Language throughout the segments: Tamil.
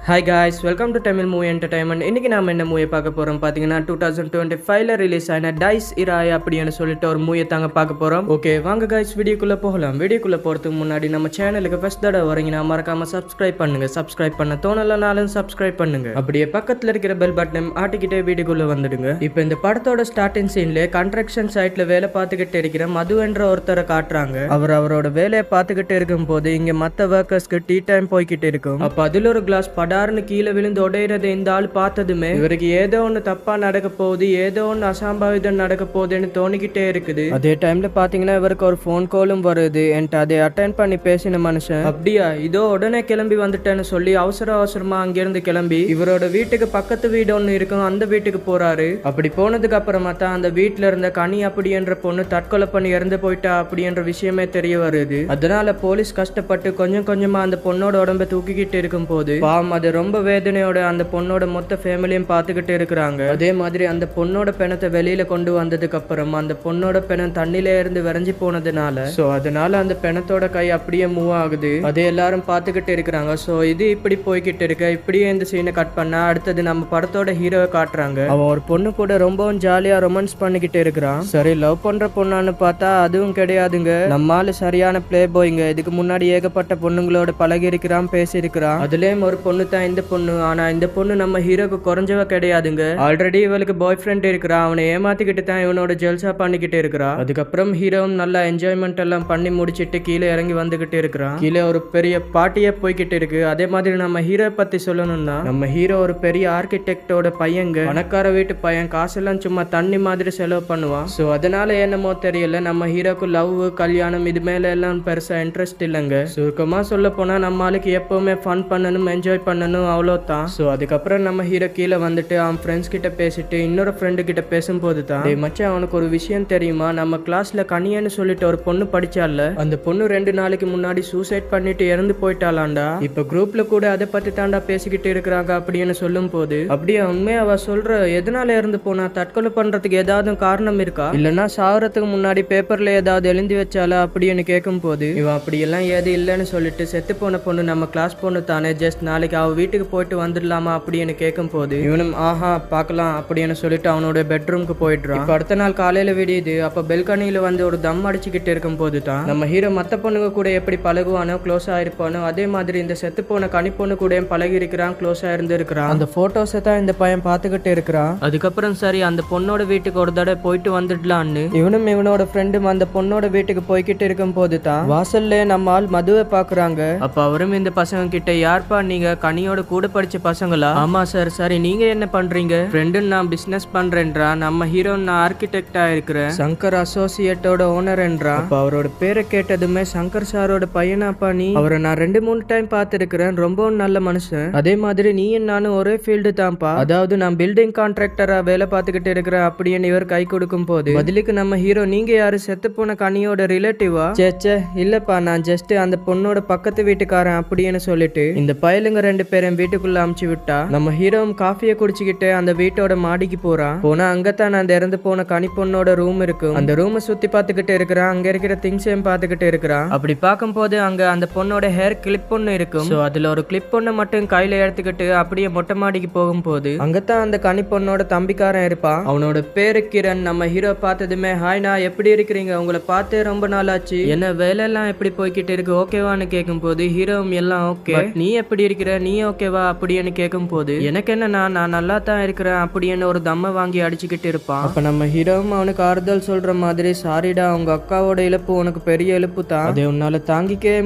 Hi guys, welcome to Tamil Movie Entertainment. இன்னைக்கு நாம என்ன மூவி பார்க்க போறோம் பாத்தீங்கன்னா 2025ல ரிலீஸ் ஆன டைஸ் இராய் அப்படினு சொல்லிட்டு ஒரு மூவி தாங்க பார்க்க போறோம். ஓகே வாங்க गाइस வீடியோக்குள்ள போகலாம். வீடியோக்குள்ள போறதுக்கு முன்னாடி நம்ம சேனலுக்கு ஃபர்ஸ்ட் தடவை வரீங்கன்னா மறக்காம சப்ஸ்கிரைப் பண்ணுங்க. சப்ஸ்கிரைப் பண்ண தோணலனாலும் சப்ஸ்கிரைப் பண்ணுங்க. அப்படியே பக்கத்துல இருக்கிற பெல் பட்டனை ஆட்டிக்கிட்டே வீடியோக்குள்ள வந்துடுங்க. இப்போ இந்த படத்தோட ஸ்டார்டிங் சீன்ல கன்ஸ்ட்ரக்ஷன் சைட்ல வேலை பார்த்துக்கிட்டு இருக்கிற மது என்ற ஒருத்தரை காட்டுறாங்க. அவரோட வேலையை பார்த்துக்கிட்டு இருக்கும்போது இங்க மத்த ஒர்க்கர்ஸ்க்கு டீ டைம் போய்கிட்டு இருக்கும். அப்ப அதுல ஒரு கிளாஸ் படார்னு கீழே விழுந்து உடையிறதை இந்த ஆள் பார்த்ததுமே இவருக்கு ஏதோ ஒண்ணு தப்பா நடக்க போகுது, ஏதோ ஒண்ணு அசம்பாவிதம் நடக்க போகுதுன்னு தோணிக்கிட்டே இருக்குது. அதே டைம்ல பாத்தீங்கன்னா இவருக்கு ஒரு போன் காலும் வருது. என்கிட்ட அதை அட்டென்ட் பண்ணி பேசின மனுஷன் அப்படியா இதோ உடனே கிளம்பி வந்துட்டேன்னு சொல்லி அவசரமா அங்கிருந்து கிளம்பி இவரோட வீட்டுக்கு பக்கத்து வீடு ஒண்ணு இருக்கும், அந்த வீட்டுக்கு போறாரு. அப்படி போனதுக்கு அப்புறமா தான் அந்த வீட்டுல இருந்த கனி அப்படி என்ற பொண்ணு தற்கொலை பண்ணி இறந்து போயிட்டா அப்படி என்ற விஷயமே தெரிய வருது. அதனால போலீஸ் கஷ்டப்பட்டு கொஞ்சம் கொஞ்சமா அந்த பொண்ணோட உடம்ப தூக்கிக்கிட்டு இருக்கும் போது பாவம் அது ரொம்ப வேதனையோட அந்த பொண்ணோட மொத்த ஃபேமிலியும் பார்த்துக்கிட்டு இருக்கிறாங்க. அதே மாதிரி அந்த பொண்ணோட பிணத்தை வெளியில கொண்டு வந்ததுக்கு அப்புறம் அந்த பொண்ணோட பிணம் தண்ணில இருந்து விரைஞ்சி போனதுனால அதனால அந்த பிணத்தோட கை அப்படியே மூவ் ஆகுது. அதை எல்லாரும் பார்த்துக்கிட்டு இருக்கிறாங்க. சோ இது இப்படி போய்கிட்டு இருக்கு. இப்படியே இந்த சீனை கட் பண்ணா அடுத்தது நம்ம படத்தோட ஹீரோவை காட்டுறாங்க. அவன் ஒரு பொண்ணு கூட ரொம்பவும் ஜாலியா ரொமான்ஸ் பண்ணிக்கிட்டு இருக்கிறான். சரி லவ் பண்ற பொண்ணான்னு பார்த்தா அதுவும் கிடையாதுங்க. நம்மால சரியான பிளே பாய்ங்க. இதுக்கு முன்னாடி ஏகப்பட்ட பொண்ணுங்களோட பழகி இருக்கிறான், பேசி இருக்கிறான். அதுலயும் ஒரு பொண்ணு தான் இந்த பொண்ணு. ஆனா இந்த பொண்ணு நம்ம ஹீரோக்கு குறைஞ்சவ கிடையாதுங்க. ஆல்ரெடி இவளுக்கு பாய் ஃப்ரெண்ட் இருக்கிறா. அவனை ஏமாத்திக்கிட்டு தான் இவனோட ஜெல்சா பண்ணிக்கிட்டு இருக்கிறா. அதுக்கப்புறம் ஹீரோவும் நல்லா என்ஜாய்மெண்ட் எல்லாம் பண்ணி முடிச்சிட்டு கீழே இறங்கி வந்துகிட்டு இருக்கிறான். கீழே ஒரு பெரிய பார்ட்டியே போய்கிட்டு இருக்கு. அதே மாதிரி நம்ம ஹீரோ பத்தி சொல்லணும்னா நம்ம ஹீரோ ஒரு பெரிய ஆர்கிடெக்டோட பையங்க, பணக்கார வீட்டு பையன். காசெல்லாம் சும்மா தண்ணி மாதிரி செலவு பண்ணுவான். சோ அதனால என்னமோ தெரியல நம்ம ஹீரோக்கு லவ் கல்யாணம் இது மேல எல்லாம் பெருசா இன்ட்ரெஸ்ட் இல்லைங்க. சுருக்கமா சொல்ல போனா நம்ம ஆளுக்கு எப்பவுமே ஃபன் பண்ணணும், என்ஜாய் பண்ணணும், அவ்வளோதான். ஸோ அதுக்கப்புறம் நம்ம ஹீரோ கீழே வந்துட்டு அவன் ஃப்ரெண்ட்ஸ் கிட்ட பேசிட்டு இன்னொரு ஃப்ரெண்டு கிட்ட பேசும்போது தான் மச்சான் அவனுக்கு ஒரு விஷயம் தெரியுமா, நம்ம கிளாஸ்ல கனியன்னு சொல்லிட்டு ஒரு பொண்ணு படிச்சால அந்த பொண்ணு 2 நாளைக்கு முன்னாடி சூசைட் பண்ணிட்டு இறந்து போயிட்டாளாண்டா. இப்ப குரூப்ல கூட அதை பத்தி தாண்டா பேசிக்கிட்டு இருக்கிறாங்க அப்படின்னு சொல்லும் போது அப்படியே உண்மையா அவ சொல்ற எதனால இறந்து போனா, தற்கொலை பண்றதுக்கு ஏதாவது காரணம் இருக்கா, இல்லைன்னா சாவறதுக்கு முன்னாடி பேப்பர்ல ஏதாவது எழுதி வச்சாலா அப்படின்னு கேட்கும் போது இவன் அப்படியெல்லாம் ஏது இல்லைன்னு சொல்லிட்டு செத்து போன பொண்ணு நம்ம கிளாஸ் பொண்ணு தானே, ஜஸ்ட் நாளைக்கு அவ வீட்டுக்கு போயிட்டு வந்துடலாமா அப்படின்னு கேட்கும் போது இவனும் ஆஹா பார்க்கலாம் அப்படின்னு சொல்லிட்டு அவனோட பெட்ரூம்க்கு போயிடுறான். இப்ப அடுத்த நாள் காலையில விடியுது. அப்ப பெல்கனியில வந்து ஒரு தம் அடிச்சுக்கிட்டு இருக்கும் போது தான் நம்ம ஹீரோ மத்த பொண்ணுங்க கூட எப்படி பழகுவானோ, க்ளோஸ் ஆயிருப்பானோ, அதே மாதிரி இந்த செத்து போன கனி பொண்ணு கூட பழகி இருக்கிறான், க்ளோஸா இருந்து இருக்கிறான். அந்த போட்டோஸை தான் இந்த பையன் பார்த்துக்கிட்டு இருக்கிறான். அதுக்கப்புறம் சரி அந்த பொண்ணோட வீட்டுக்கு ஒரு தடவை போயிட்டு வந்துடலான்னு இவனும் இவனோட ஃப்ரெண்டும் அந்த பொண்ணோட வீட்டுக்கு போய்கிட்டு இருக்கும் போது தான் வாசல்ல நம்ம ஆள் மதுவை பாக்குறாங்க. அப்ப அவரும் இந்த பசங்க கிட்ட யார்ப்பா நீங்க, கனியோட கூட படிச்ச பசங்களா? ஆமா சார். சரி நீங்க என்ன பண்றீங்க? ஃப்ரெண்டு நான் பிசினஸ் பண்றேன்றா. நம்ம ஹீரோ நான் ஆர்கிடெக்டா இருக்கிறேன், சங்கர் அசோசியேட்டோட ஓனர் என்றா. அப்ப அவரோட பேரை கேட்டதுமே சங்கர் சாரோட பையனாப்பா நீ? அவரை நான் 2-3 டைம் பார்த்திருக்கிறேன், ரொம்பவும் நல்ல மனுஷன். அதே மாதிரி நீ நானும் ஒரே ஃபீல்டு தான்ப்பா, அதாவது நான் பில்டிங் கான்ட்ராக்டரா வேலை பார்த்துக்கிட்டு இருக்கிறேன் அப்படின்னு இவர் கை கொடுக்கும் போது பதிலுக்கு நம்ம ஹீரோ நீங்க யாரு, செத்து போன கனியோட ரிலேட்டிவா? சேச்சே இல்லப்பா, நான் ஜஸ்ட் அந்த பொண்ணோட பக்கத்து வீட்டுக்காரன் அப்படின்னு சொல்லிட்டு இந்த பயலுங்க 2 பேரும் வீட்டுக்குள்ள அமுச்சு விட்டா நம்ம ஹீரோவும் காஃபியை குடிச்சுக்கிட்டு அந்த வீட்டோட மாடிக்கு போறான். போனா அங்கத்தான் அந்த இறந்து போன கனி பொண்ணோட ரூம் இருக்கும். அந்த ரூமை சுத்தி பார்த்துக்கிட்டு இருக்கிறான். அங்க இருக்கிற திங்ஸையும் பார்த்துக்கிட்டு இருக்கிறான். அப்படி பார்க்கும் போது அங்க அந்த பொண்ணோட ஹேர் கிளிப் ஒண்ணு இருக்கும். சோ அதுல ஒரு கிளிப் ஒண்ணு மட்டும் கையில எடுத்துக்கிட்டு அப்படியே மொட்டை மாடிக்கு போகும்போது அங்கத்தான் அந்த கனி பொண்ணோட தம்பிக்காரன் இருப்பான். அவனோட பேரு கிரண். நம்ம ஹீரோ பார்த்ததுமே ஹாய்னா எப்படி இருக்கிறீங்க, உங்களை பார்த்தே ரொம்ப நாள் ஆச்சு, என்ன வேலை எல்லாம் எப்படி போய்கிட்டு இருக்கு, ஓகேவான்னு கேட்கும் போது ஹீரோவும் எல்லாம் ஓகே, நீ எப்படி இருக்கிற, நீ ஓகேவா அப்படின்னு கேட்கும் போது எனக்கு என்னன்னா நான் நல்லா தான் இருக்கிறேன் அப்படின்னு ஒரு தம்மை வாங்கி அடிச்சுக்கிட்டு இருப்பான். அப்ப நம்ம ஹீரோவும் அவனுக்கு ஆறுதல் சொல்ற மாதிரி சாரிடா உங்க அக்காவோட இழப்பு உனக்கு பெரிய இழப்பு தான், அதை உன்னால தாங்கிக்கவே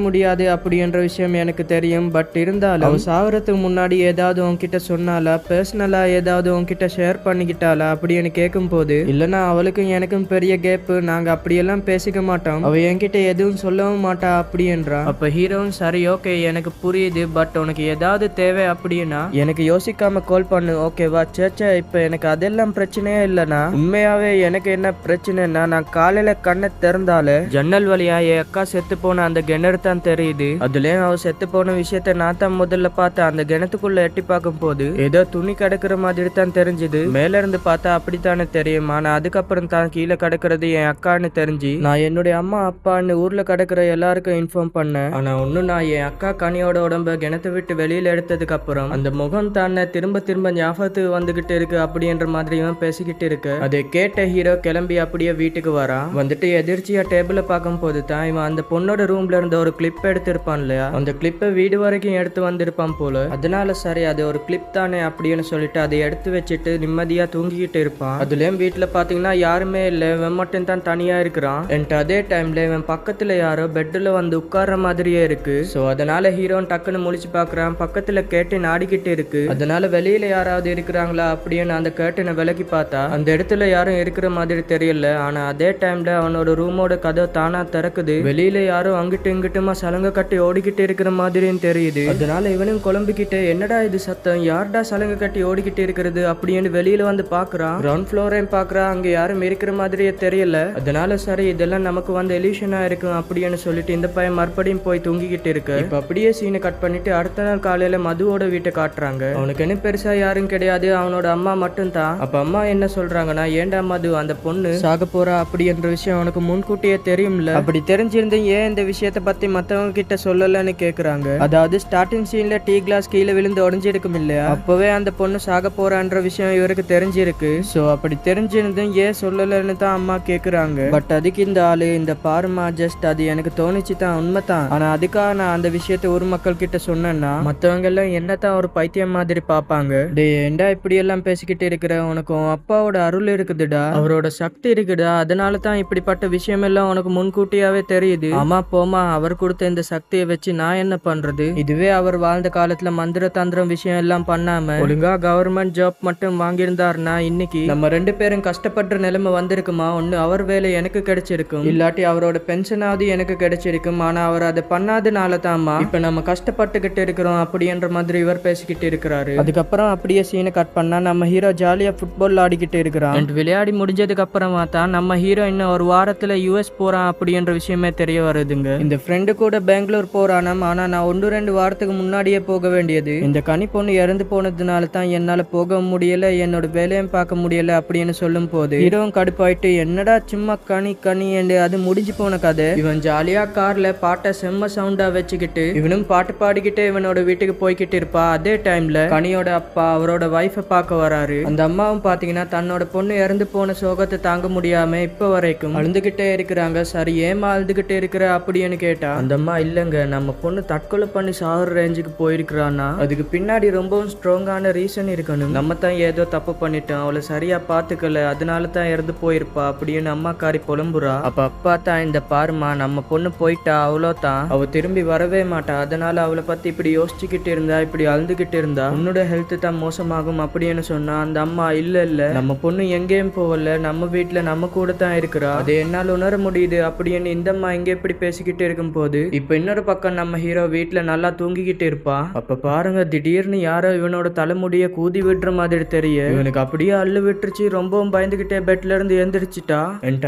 முடியாது அப்படின்ற விஷயம் எனக்கு தெரியும், பட் இருந்தாலும் அவன் சாவறதுக்கு முன்னாடி ஏதாவது உன்கிட்ட சொன்னாலா, பர்சனலா ஏதாவது உன்கிட்ட ஷேர் பண்ணிக்கிட்டாளா அப்படின்னு கேட்கும் போது இல்லைன்னா அவளுக்கும் எனக்கும் பெரிய கேப்பு, நாங்க அப்படியெல்லாம் பேசிக்க மாட்டோம், அவ என்கிட்ட எதுவும் சொல்லவும் மாட்டா அப்படின்றா. அப்ப ஹீரோவும் சரி ஓகே எனக்கு புரியுது, பட் உனக்கு ஏதாவது தேவை அப்படின்னா எனக்கு யோசிக்காம கால் பண்ணு ஓகேவா? சேச்சா இப்ப எனக்கு அதெல்லாம் பிரச்சனையே இல்லைனா, உண்மையாவே எனக்கு என்ன பிரச்சனைனா நான் காலையில கண்ணை திறந்தாலே ஜன்னல் வழியா என் அக்கா செத்து போன அந்த கிணறு தான் தெரியுது. அதுலயும் அவ செத்து போன விஷயத்த நான் தான் முதல்ல பார்த்தேன். அந்த கிணத்துக்குள்ள எட்டி பார்க்கும் போது ஏதோ துணி கிடக்குற மாதிரி தான் தெரிஞ்சுது. மேல இருந்து பார்த்தா அப்படித்தானே தெரியும். ஆனா அதுக்கப்புறம் தான் கீழே கிடக்குறது என் அக்கான்னு தெரிஞ்சு நான் என்னுடைய அம்மா அப்பான்னு ஊர்ல கிடக்குற எல்லாருக்கும் இன்ஃபார்ம் பண்ணேன். ஆனா ஒண்ணு நான் என் அக்கா கனியோட உடம்ப கிணத்தை விட்டு வெளியில எடுத்ததுக்கு அப்புறம் அந்த முகம் தானே திரும்ப திரும்ப ஞாபகத்துக்கு வந்துகிட்டு இருக்கு அப்படின்ற மாதிரி இவன் பேசிக்கிட்டு இருக்கு. அதை கேட்ட ஹீரோ கிளம்பி அப்படியே வீட்டுக்கு வரான். வந்துட்டு எதிர்ச்சியா டேபிள பார்க்கும் போது தான் இவன் அந்த பொண்ணோட ரூம்ல இருந்த ஒரு கிளிப் எடுத்திருப்பான் இல்லையா, அந்த கிளிப்பை வீடு வரைக்கும் எடுத்து வந்திருப்பான் போல. அதனால சரி அது ஒரு கிளிப் தானே அப்படின்னு சொல்லிட்டு அதை எடுத்து வச்சுட்டு நிம்மதியா தூங்கிக்கிட்டு இருப்பான். அதுலயும் வீட்டுல பாத்தீங்கன்னா யாருமே இல்ல, இவன் மட்டும் தான் தனியா இருக்கிறான். அதே டைம்ல இவன் பக்கத்துல யாரோ பெட்ல வந்து உட்கார்ற மாதிரியே இருக்கு. சோ அதனால ஹீரோன் டக்குன்னு முழிச்சு பாக்குறான். பக்கத்துல கேட்டின் ஆடிக்கிட்டு இருக்கு. அதனால வெளியில யாராவது இருக்கிறாங்களா அப்படின்னு அந்த கேட்டினை விலக்கி பார்த்தா அந்த இடத்துல யாரும் இருக்கிற மாதிரி தெரியல. ஆனா அதே டைம்ல அவனோட ரூமோட கதவு தானா திறக்குது. வெளியில யாரும் அங்கிட்டு இங்கிட்டுமா சலங்க கட்டி ஓடிக்கிட்டு இருக்கிற மாதிரியும் தெரியுது. அதனால இவனும் குழம்பிக்கிட்டு என்னடா இது சத்தம், யார்டா சலங்க கட்டி ஓடிக்கிட்டு இருக்கிறது அப்படின்னு வெளியில வந்து பாக்குறான். கிரவுண்ட் ஃப்ளோரையும் பாக்குறான், அங்க யாரும் இருக்கிற மாதிரியே தெரியல. அதனால சரி இதெல்லாம் நமக்கு வந்து எலிஷனா இருக்கும் அப்படின்னு சொல்லிட்டு இந்த பையன் மறுபடியும் போய் தூங்கிக்கிட்டு இருக்கு. இப்ப அப்படியே சீனை கட் பண்ணிட்டு அடுத்த நாள் காலையில மதுவோட வீட்டை காட்டுறாங்க. அவனுக்கு என்ன பெருசா யாரும் கிடையாது, அவனோட அம்மா மட்டும் தான். அப்ப அம்மா என்ன சொல்றாங்கன்னா, ஏண்டா மது அந்த பொண்ணு சாக போறா அப்படின்ற விஷயம் அவனுக்கு முன்கூட்டியே தெரியும்ல, அப்படி தெரிஞ்சிருந்து ஏன் இந்த விஷயத்த பத்தி மத்தவங்க கிட்ட சொல்லலன்னு கேக்குறாங்க. அதாவது ஸ்டார்டிங் சீன்ல டீ கிளாஸ் கீழே விழுந்து உடஞ்சிருக்கும் இல்லையா, அப்பவே அந்த பொண்ணு சாக போறான்ற விஷயம் இவருக்கு தெரிஞ்சிருக்கு. சோ அப்படி தெரிஞ்சிருந்தும் ஏன் சொல்லலன்னு தான் அம்மா கேக்குறாங்க. பட் அதுக்கு இந்த ஆளு இந்த பாருமா ஜஸ்ட் அது எனக்கு தோணிச்சு தான், உண்மைதான். ஆனா அதுக்காக நான் அந்த விஷயத்த ஒரு மக்கள் கிட்ட சொன்னேன்னா மத்தவங்க எல்லாம் என்னதான் ஒரு பைத்தியம் மாதிரி பாப்பாங்க. டே ஏண்டா இப்படி எல்லாம் பேசிக்கிட்டு இருக்கிற, உனக்கு அப்பாவோட அருள் இருக்குதுடா, அவரோட சக்தி இருக்குடா, அதனால தான் இப்படிப்பட்ட விஷயம் எல்லாம் உனக்கு முன்கூட்டியாவே தெரியுது. ஆமா போமா, அவர் கொடுத்த இந்த சக்தியை வச்சு நான் என்ன பண்றது, இதுவே அவர் வாழ்ந்த காலத்துல மந்திர தந்திரம் விஷயம் எல்லாம் பண்ணாம ஒழுங்கா கவர்மெண்ட் ஜாப் மட்டும் வாங்கியிருந்தாருன்னா இன்னைக்கு நம்ம 2 பேரும் கஷ்டப்படுற நிலைமை வந்திருக்குமா. ஒண்ணு அவர் வேலை எனக்கு கிடைச்சிருக்கும், இல்லாட்டி அவரோட பென்ஷனாவது எனக்கு கிடைச்சிருக்கும். ஆனா அவர் அதை பண்ணாதனால தான்மா இப்ப நம்ம கஷ்டப்பட்டுக்கிட்டு இருக்கிறோம் அப்படின்ற மாதிரி இவர் பேசிக்கிட்டு இருக்கிறாரு. அதுக்கப்புறம் அப்படியே சீனை கட் பண்ணா நம்ம ஹீரோ ஜாலியா ஃபுட்பால் ஆடிக்கிட்டு இருக்கிறான். விளையாடி முடிஞ்சதுக்கு அப்புறமா தான் நம்ம ஹீரோ இன்னும் ஒரு வாரத்துல US போறான் அப்படின்ற விஷயமே தெரிய வருதுங்க. இந்த ஃப்ரெண்டு கூட பெங்களூர் போறானாம். ஆனா நான் 1-2 வாரத்துக்கு முன்னாடியே போக வேண்டியது, இந்த கனி பொண்ணு இறந்து போனதுனால தான் என்னால போக முடியல, என்னோட வேலையும் பார்க்க முடியல அப்படின்னு சொல்லும் போது ஹீரோவும் கடுப்பாயிட்டு என்னடா சும்மா கனி கனி என்று அது முடிஞ்சு போன கதை. இவன் ஜாலியா கார்ல பாட்டை செம்ம சவுண்டா வச்சுக்கிட்டு இவனும் பாட்டு பாடிக்கிட்டு இவனோட வீட்டுக்கு போய்கிட்டு இருப்பா. அதே டைம்ல கனியோட அப்பா அவரோட வைஃபை பார்க்க வராரு. அந்த அம்மாவும் பாத்தீங்கன்னா தன்னோட பொண்ணு இறந்து போன சோகத்தை தாங்க முடியாம இப்ப வரைக்கும் அழுதுகிட்டே இருக்கிறாங்க. சரி ஏமா அழுதுகிட்டே இருக்கிற அப்படின்னு கேட்டா அந்த அம்மா இல்லங்க, நம்ம பொண்ணு தற்கொலை பண்ணி சாகுற ரேஞ்சுக்கு போயிருக்கிறான்னா அதுக்கு பின்னாடி ரொம்பவும் ஸ்ட்ராங்கான ரீசன் இருக்கணும். நம்ம தான் ஏதோ தப்பு பண்ணிட்டோம், அவளை சரியா பாத்துக்கல, அதனால தான் இறந்து போயிருப்பா அப்படின்னு அம்மாக்காரி புலம்புறா. அப்ப அப்பா தான் இந்த பாருமா நம்ம பொண்ணு போயிட்டா, அவ்வளோதான், அவ திரும்பி வரவே மாட்டா, அதனால அவளை பத்தி இப்படி யோசிச்சுக்கிட்டு இருந்தா இப்படி அழுதுகிட்டு இருந்தா உன்னோட ஹெல்த் தான் மோசமாகும் அப்படின்னு சொன்னா அந்த அம்மா இல்ல இல்ல நம்ம பொண்ணு எங்கேயும் போகல, நம்ம வீட்டுல நம்ம கூட தான் இருக்கிறா, அது என்னால உணர முடியுது அப்படின்னு இந்த அம்மா இங்க எப்படி பேசிக்கிட்டு இருக்கும் போது இப்ப இன்னொரு பக்கம் நம்ம ஹீரோ வீட்டுல நல்லா தூங்கிக்கிட்டு இருப்பா. அப்ப பாருங்க திடீர்னு யாரோ இவனோட தலைமுடிய கூதி விடுற மாதிரி தெரிய இவனுக்கு அப்படியே அள்ளு விட்டுருச்சு. ரொம்பவும் பயந்துகிட்டே பெட்ல இருந்து எந்திரிச்சிட்டா.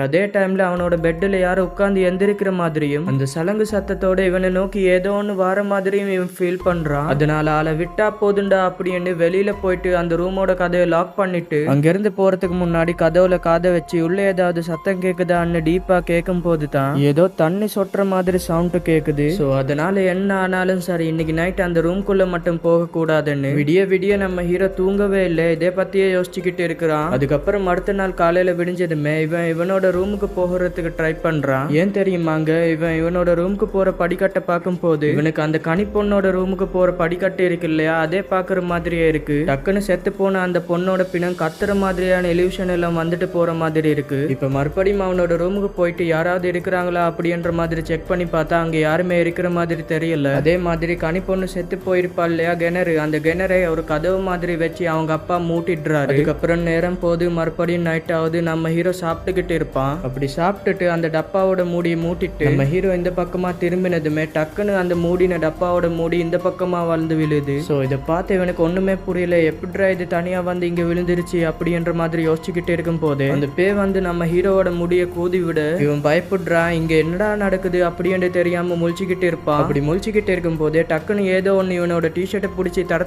அதே டைம்ல அவனோட பெட்ல யாரோ உட்கார்ந்து எந்திரிக்கிற மாதிரியும் அந்த சலங்கு சத்தத்தோட இவனை நோக்கி ஏதோ ஒண்ணு வர மாதிரியும் இவன் ஃபீல் பண்றான். அதனால ஆளை விட்டா போதுண்டா அப்படின்னு வெளியில போயிட்டு அந்த ரூமோட கதையை லாக் பண்ணிட்டு அங்கிருந்து போறதுக்கு முன்னாடி கதவுல காதை வச்சு உள்ள ஏதாவது சத்தம் கேக்குதான்னு டீப்பா கேட்கும் போது தான் ஏதோ தண்ணி சொட்டுற மாதிரி சவுண்ட் கேக்குது. சோ அதனால என்ன ஆனாலும் சரி இன்னைக்கு நைட் அந்த ரூம்குள்ள மட்டும் போக கூடாதுன்னு விடிய விடிய நம்ம ஹீரோ தூங்கவே இல்லை, இதே பத்தியே யோசிச்சுக்கிட்டு இருக்கிறான். அதுக்கப்புறம் அடுத்த நாள் காலையில விடிஞ்சதுமே இவனோட ரூமுக்கு போகிறதுக்கு ட்ரை பண்றான். ஏன் தெரியுமாங்க, இவனோட ரூமுக்கு போற படிக்கட்டை பார்க்கும் போது இவனுக்கு அந்த கனி பொண்ணோட ரூமுக்கு போற படிக்கட்டு இருக்கு இல்லையா, அதே பாக்குற மாதிரியே இருக்கு. டக்குன்னு செத்து போன அந்த பொண்ணோட பிணம் கத்துற மாதிரியான எலியூஷன் எல்லாம் வந்துட்டு போற மாதிரி இருக்கு. இப்ப மறுபடியும் அவனோட ரூமுக்கு போயிட்டு யாராவது இருக்கிறாங்களா அப்படின்ற மாதிரி செக் பண்ணி பார்த்தா அங்க யாருமே இருக்கிற மாதிரி தெரியல. அதே மாதிரி கனி பொண்ணு செத்து போயிருப்பா இல்லையா கிணறு, அந்த கிணறை ஒரு கதவு மாதிரி வச்சு அவங்க அப்பா மூட்டிடுறாரு. அதுக்கப்புறம் நேரம் போது மறுபடியும் நைட் ஆகுது. நம்ம ஹீரோ சாப்பிட்டுக்கிட்டு இருப்பான். அப்படி சாப்பிட்டுட்டு அந்த டப்பாவோட மூடியை மூட்டிட்டு நம்ம ஹீரோ இந்த பக்கமா திரும்பினதுமே டக்குன்னு அந்த மூடின டப்பாவோட மூடி இந்த பக்கமா வளர்ந்து விழுது. சோ இதை பார்த்து இவனுக்கு ஒண்ணுமே புரியல, எப்படிடா இது தனியா வந்து இங்க விழுந்துருச்சு அப்படின்ற மாதிரி யோசிச்சுக்கிட்டு இருக்கும் போது அந்த பே வந்து நம்ம ஹீரோவோட முடிய கூதி விட இவன் பயப்படுறான். இங்க என்னடா நடக்குது அப்படின்னு தெரியாம முழிச்சுக்கிட்டு இருப்பான். அப்படி முழிச்சுக்கிட்டு இருக்கும் போதே டக்குன்னு ஏதோ ஒன்னு இவனோட டிஷர்ட்டை பிடிச்சி தர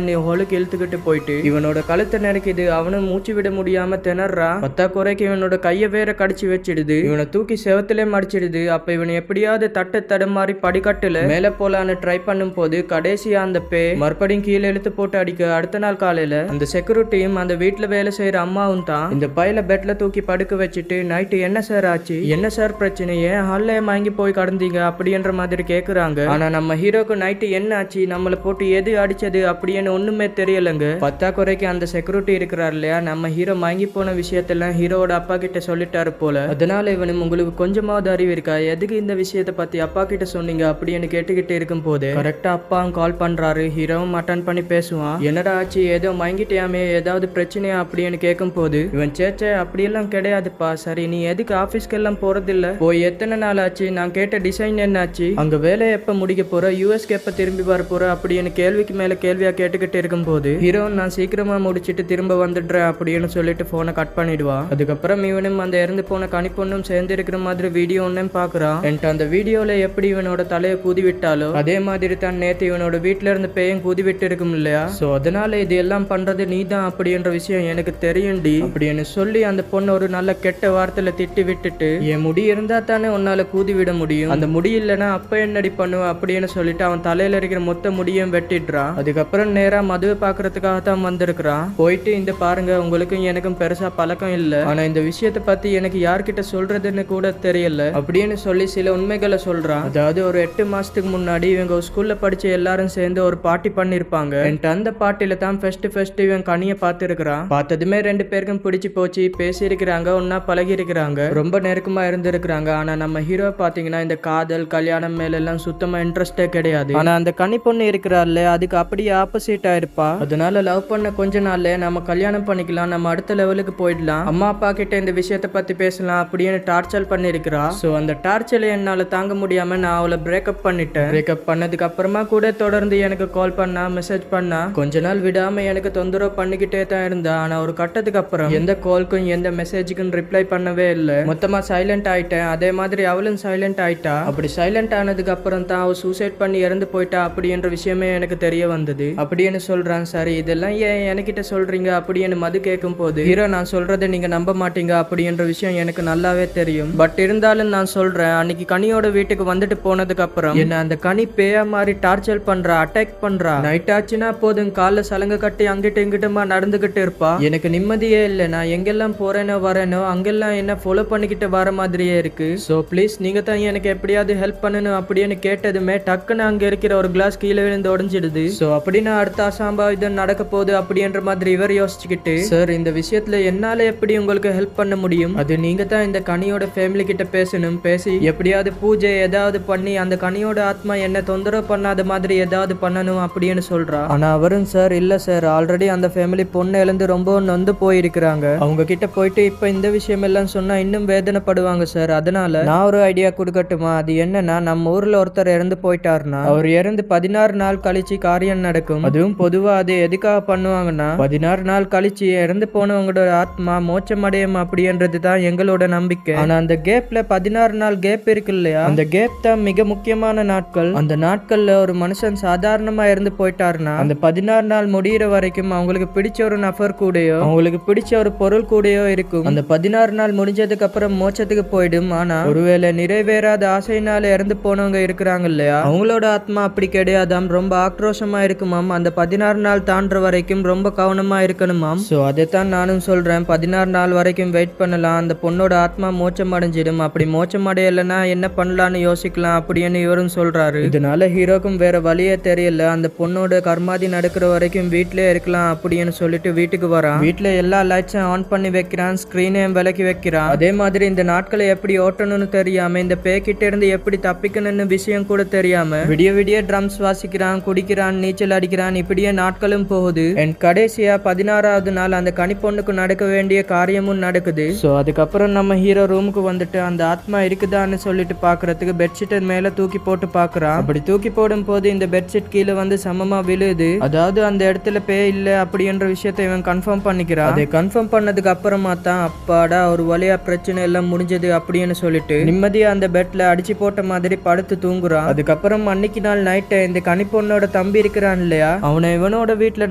ஹோலுக்கு இழுத்துக்கிட்டு போயிட்டு இவனோட கழுத்தை நெருக்குது. அவனும் மூச்சு விட முடியாம திணறான். பத்தா குறைக்கு இவனோட கைய வேற கடிச்சு வச்சிடுது. இவனை தூக்கி செவத்திலே மடிச்சிடுது. அப்ப இவன் எப்படியாவது தட்டு தடுமாறி படிக்கட்டுல மேல போலான்னு ட்ரை பண்ணும் போது கடைசி கடைசியா அந்த பே மறுபடியும் கீழே இழுத்து போட்டு அடிக்க அடுத்த நாள் காலையில அந்த செக்யூரிட்டியும் அந்த வீட்டுல வேலை செய்யற அம்மாவும் தான் இந்த பையில பெட்ல தூக்கி படுக்க வச்சுட்டு நைட்டு என்ன சார் ஆச்சு, என்ன சார் பிரச்சனை, ஏன் ஹால்ல மயங்கி போய் கடந்தீங்க அப்படின்ற மாதிரி கேக்குறாங்க. ஆனா நம்ம ஹீரோக்கு நைட்டு என்ன ஆச்சு, நம்மள போட்டு எது அடிச்சது அப்படின்னு ஒண்ணுமே தெரியலங்க. பத்தாக்குறைக்கு அந்த செக்யூரிட்டி இருக்கிறார் இல்லையா, நம்ம ஹீரோ மயங்கி போன விஷயத்தெல்லாம் ஹீரோட அப்பா கிட்ட சொல்லிட்டாரு போல. அதனால இவனும் உங்களுக்கு கொஞ்சமாவது அறிவு இருக்கா, எதுக்கு இந்த விஷயத்தை பத்தி அப்பா கிட்ட சொன்னீங்க அப்படின்னு கேட்டுக்கிட்டு இருக்கும் போது கரெக்டா அப்பாவும் கால் பண்றாரு. ஹீரோவும் அட்டன் பண்ணி பேசுவான். என்னடா ஆச்சு, ஏதோ மயங்கிட்டியாமே, ஏதாவது பிரச்சனையா அப்படின்னு கேட்கும் போது இவன் சேச்சே அப்படியெல்லாம் கிடையாதுப்பா, சரி நீ எதுக்கு ஆபீஸ்க்கு எல்லாம் போறதில்ல, போய் எத்தனை நாள் ஆச்சு, நான் கேட்ட டிசைன் என்னாச்சு, அங்க வேலையை எப்ப முடிக்க போற, யூஎஸ்க்கு எப்ப திரும்பி வர போற அப்படின்னு கேள்விக்கு மேல கேள்வியா கேட்டுக்கிட்டு இருக்கும் போது ஹீரோ நான் சீக்கிரமா முடிச்சிட்டு திரும்ப வந்துடுறேன் அப்படின்னு சொல்லிட்டு போனை கட் பண்ணிடுவா. அதுக்கப்புறம் இவனும் அந்த இறந்து போன கணிப்பொண்ணும் சேர்ந்து இருக்கிற மாதிரி வீடியோ ஒன்னும் பாக்குறான். அந்த வீடியோல எப்படி இவனோட தலையை கூதி விட்டாலோ அதே மாதிரி தான் நேத்து இவனோட வீட்டுல இருந்து பேயும் கூதி விட்டு இருக்கும் இல்லையா, சோ அதனால இது எல்லாம் பண்றது நீதான் அப்படின்ற விஷயம் எனக்கு தெரியும்டி அப்படின்னு சொல்லி அந்த பொண்ணு ஒரு நல்ல கெட்ட வார்த்தையில திட்டி விட்டுட்டு என் முடி இருந்தா தானே உன்னால கூதி விட முடியும், அந்த முடி இல்லைன்னா அப்ப என்னடி பண்ணுவ அப்படின்னு சொல்லிட்டு அவன் தலையில இருக்கிற மொத்த முடியும் வெட்டிடுறான். அதுக்கப்புறம் நேரா மதுவை பாக்குறதுக்காக தான் வந்திருக்கிறான். போயிட்டு இந்த பாருங்க உங்களுக்கும் எனக்கும் பெருசா பழக்கம் இல்ல, ஆனா இந்த விஷயத்தை பத்தி எனக்கு யார்கிட்ட சொல்றதுன்னு கூட தெரியல அப்படின்னு சொல்லி சில உண்மைகளை சொல்றான். அதாவது ஒரு 8 மாசத்துக்கு முன்னாடி இவங்க ஸ்கூல்ல படிச்ச எல்லாரும் சேர்ந்து ஒரு பார்ட்டி பண்ணிருப்பாங்க. அந்த பார்ட்டில தான் ஃபர்ஸ்ட் இவன் கனியை பார்த்திருக்கிறான். பார்த்ததுமே 2 பேருக்கும் பிடிச்சு போச்சு, பேசி இருக்கிறாங்க, ஒன்னா பழகி இருக்கிறாங்க, ரொம்ப நெருக்கமா இருந்திருக்கிறாங்க. ஆனா நம்ம ஹீரோ பாத்தீங்கன்னா இந்த காதல் கல்யாணம் மேல எல்லாம் சுத்தமா இன்ட்ரெஸ்டே கிடையாது. ஆனா அந்த கனி பொண்ணு இருக்கிறாள்ல அதுக்கு அப்படியே ஆப்போசிட்டா இருப்பா. அதனால லவ் பண்ண கொஞ்ச நாள்ல நம்ம கல்யாணம் பண்ணிக்கலாம், நம்ம அடுத்த லெவலுக்கு போயிடலாம், அம்மா அப்பா கிட்ட இந்த விஷயத்தை பத்தி பேசலாம் அப்படின்னு டார்ச்சர் பண்ணிருக்கிறா. சோ அந்த டார்ச்சர் என்னால தாங்க முடியாம நான் அவளை பிரேக்கப் பண்ணிட்டேன். பிரேக்கப் பண்ணதுக்கு அப்புறமா கூட தொடர்ந்து எனக்கு கால் பண்ணா மெசேஜ் பண்ணா, கொஞ்ச நாள் விடாம எனக்கு தொந்தரவு பண்ணிக்கிட்டே தான் இருந்தா. ஆனா ஒரு கட்டத்துக்கு அப்புறம் எந்த கால்க்கும் எந்த மெசேஜுக்கும் ரிப்ளை பண்ணவே இல்லை, மொத்தமா சைலண்ட் ஆயிட்டேன். அதே மாதிரி அவளும் சைலண்ட் ஆயிட்டா. அப்படி சைலண்ட் ஆனதுக்கு அப்புறம் தான் அவ சூசைட் பண்ணி இறந்து போயிட்டா அப்படின்ற விஷயமே எனக்கு தெரிய வந்தது அப்படின்னு சொல்றான். சரி இதெல்லாம் ஏன் என்கிட்ட சொல்றீங்க அப்படின்னு மது கேட்கும் போது ஹீரோ நான் சொல்றதை நீங்க நம்ப மாட்டீங்க அப்படின்ற விஷயம் எனக்கு நல்லாவே தெரியும், பட் இருந்தாலும் நான் சொல்றேன், அன்னைக்கு கனியோட வீட்டுக்கு வந்துட்டு போனதுக்கு அப்புறம் என்ன அந்த கனி பேயா மாதிரி டார்ச்சர் பண்றா, அட்டாக் பண்றா, நைட் ஆச்சுன்னா போதும் கால சலங்க கட்டி அங்கிட்ட இங்கிட்டமா நடந்துகிட்டு இருப்பா, எனக்கு நிம்மதியே இல்லை, நான் எங்கெல்லாம் போறேனோ வரேனோ அங்கெல்லாம் என்ன ஃபாலோ பண்ணிக்கிட்டு வர மாதிரியே இருக்கு, சோ ப்ளீஸ் நீங்க தான் எனக்கு எப்படியாவது ஹெல்ப் பண்ணணும் அப்படின்னு கேட்டதுமே டக்குன்னு அங்க இருக்கிற ஒரு கிளாஸ் கீழே விழுந்து உடைஞ்சிடுது. சோ அப்படின்னு அடுத்த அசாம்பாவிதம் நடக்க போகுது அப்படின்ற மாதிரி இவர் யோசிச்சுக்கிட்டு சார் இந்த விஷயத்துல என்னால எப்படி உங்களுக்கு ஹெல்ப் பண்ண முடியும், அது நீங்க தான் இந்த கனியோட ஃபேமிலி கிட்ட பேசணும், பேசி எப்படியாவது பூஜை ஏதாவது பண்ணி அந்த கனியோட ஆத்மா என்ன தொந்தரவு பண்ணாத மாதிரி ஏதாவது பண்ணணும் அப்படின்னு சொல்றா. ஆனா அவரும் சார் இல்ல சார் ஆல்ரெடி அந்த ஃபேமிலி பொண்ணு இழந்து ரொம்ப நொந்து போயிருக்கிறாங்க, அவங்க கிட்ட போயிட்டு இப்ப இந்த விஷயம் எல்லாம் சொன்னா இன்னும் வேதனைப்படுவாங்க சார், அதனால நான் ஒரு ஐடியா கொடுக்கட்டுமா, அது என்னன்னா நம்ம ஊர்ல ஒருத்தர் இறந்து போயிட்டாருன்னா அவர் இறந்து 16 நாள் கழிச்சு காரியம் நடக்கும், அதுவும் பொதுவா அது எதுக்காக பண்ணுவாங்கன்னா 16 நாள் கழிச்சு இறந்து போனவங்களோட ஆத்மா மோட்சம் அடையும் அப்படின்றது தான் எங்களோட நம்பிக்கை. ஆனா அந்த கேப்ல 16 நாள் கேப் இருக்கு இல்லையா, அந்த கேப் தான் மிக முக்கியமான நாட்கள். அந்த நாட்கள்ல ஒரு மனுஷன் சாதாரணமா இறந்து போயிட்டாருன்னா அந்த 16 நாள் முடிகிற வரைக்கும் அவங்களுக்கு பிடிச்ச ஒரு நபர் கூடயோ அவங்களுக்கு பிடிச்ச ஒரு பொருள் கூடயோ இருக்கும். அந்த 16 நாள் முடிஞ்சதுக்கு அப்புறம் மோட்சத்துக்கு போயிடும். ஆனா ஒருவேளை நிறைவேறாத ஆசையினால இறந்து போனவங்க இருக்கிறாங்க இல்லையா, அவங்களோட ஆத்மா அப்படி கிடையாதாம், ரொம்ப ஆக்ரோஷமா இருக்குமாம், அந்த 16 நாள் தாண்டுற வரைக்கும் ரொம்ப கவனமா இருக்கணுமாம். சோ அதைத்தான் நானும் சொல்றேன், 16 நாள் வரைக்கும் வெயிட் பண்ணலாம், அந்த பொண்ணோட ஆத்மா மோட்சம் அடைஞ்சிடும், அப்படி மோட்சம் அடையலைன்னா என்ன பண்ணலான்னு யோசிக்கலாம் அப்படின்னு இவரும் சொல்றாரு. இதனால ஹீரோக்கும் வேற வழியே தெரியல, அந்த பொண்ணோட கர்மாதி நடக்கிற வரைக்கும் வீட்லயே இருக்கலாம் அப்படின்னு சொல்லிட்டு வீட்டுக்கு வரான். வீட்டுல எல்லா லைட்ஸும் ஆன் பண்ணி வைக்கிறான், ஸ்கிரீனையும் விலக்கி வைக்கிறான். அதே மாதிரி இந்த நாட்களை எப்படி ஓட்டணும்னு தெரியாம இந்த பேக்கிட்ட இருந்து எப்படி தப்பிக்கணும்னு விஷயம் கூட தெரியாம விடிய விடிய ட்ரம்ஸ் வாசிக்கிறான், குடிக்கிறான், நீச்சல் அடிக்கிறான், இப்படியே நாட்களும் போகுது. கடைசியா 16வது நாள் அந்த கனிப்பொண்ணுக்கு நடக்க வேண்டிய காரியமும் நடக்குது. சோ அதுக்கப்புறம் நம்ம ஹீரோ ரூமுக்கு வந்துட்டு அந்த ஆத்மா இருக்குதான்னு சொல்லிட்டு பாக்குறதுக்கு பெட்ஷீட் மேல தூக்கி போட்டு பாக்குறான். அப்படி தூக்கி போடும் போது இந்த பெட்ஷீட் கீழே வந்து சமமா விழுது, அதாவது அந்த இடத்துல பேய் இல்ல அப்படின்ற விஷயத்தை இவன் கன்ஃபார்ம் பண்ணிக்கிறான். அதை கன்ஃபார்ம் பண்ணதுக்கு அப்புறமா தான் அப்பாடா ஒரு வழியா பிரச்சனை எல்லாம் முடிஞ்சது அப்படின்னு சொல்லிட்டு நிம்மதியா அந்த பெட்ல அடிச்சு போட்ட மாதிரி படுத்து தூங்குறான். அதுக்கப்புறம் அன்னைக்கு நாள் நைட்டு இந்த கனிப்பொண்ணோட தம்பி இருக்கிறான் இல்லையா, அவனை இவனோட வீட்டுல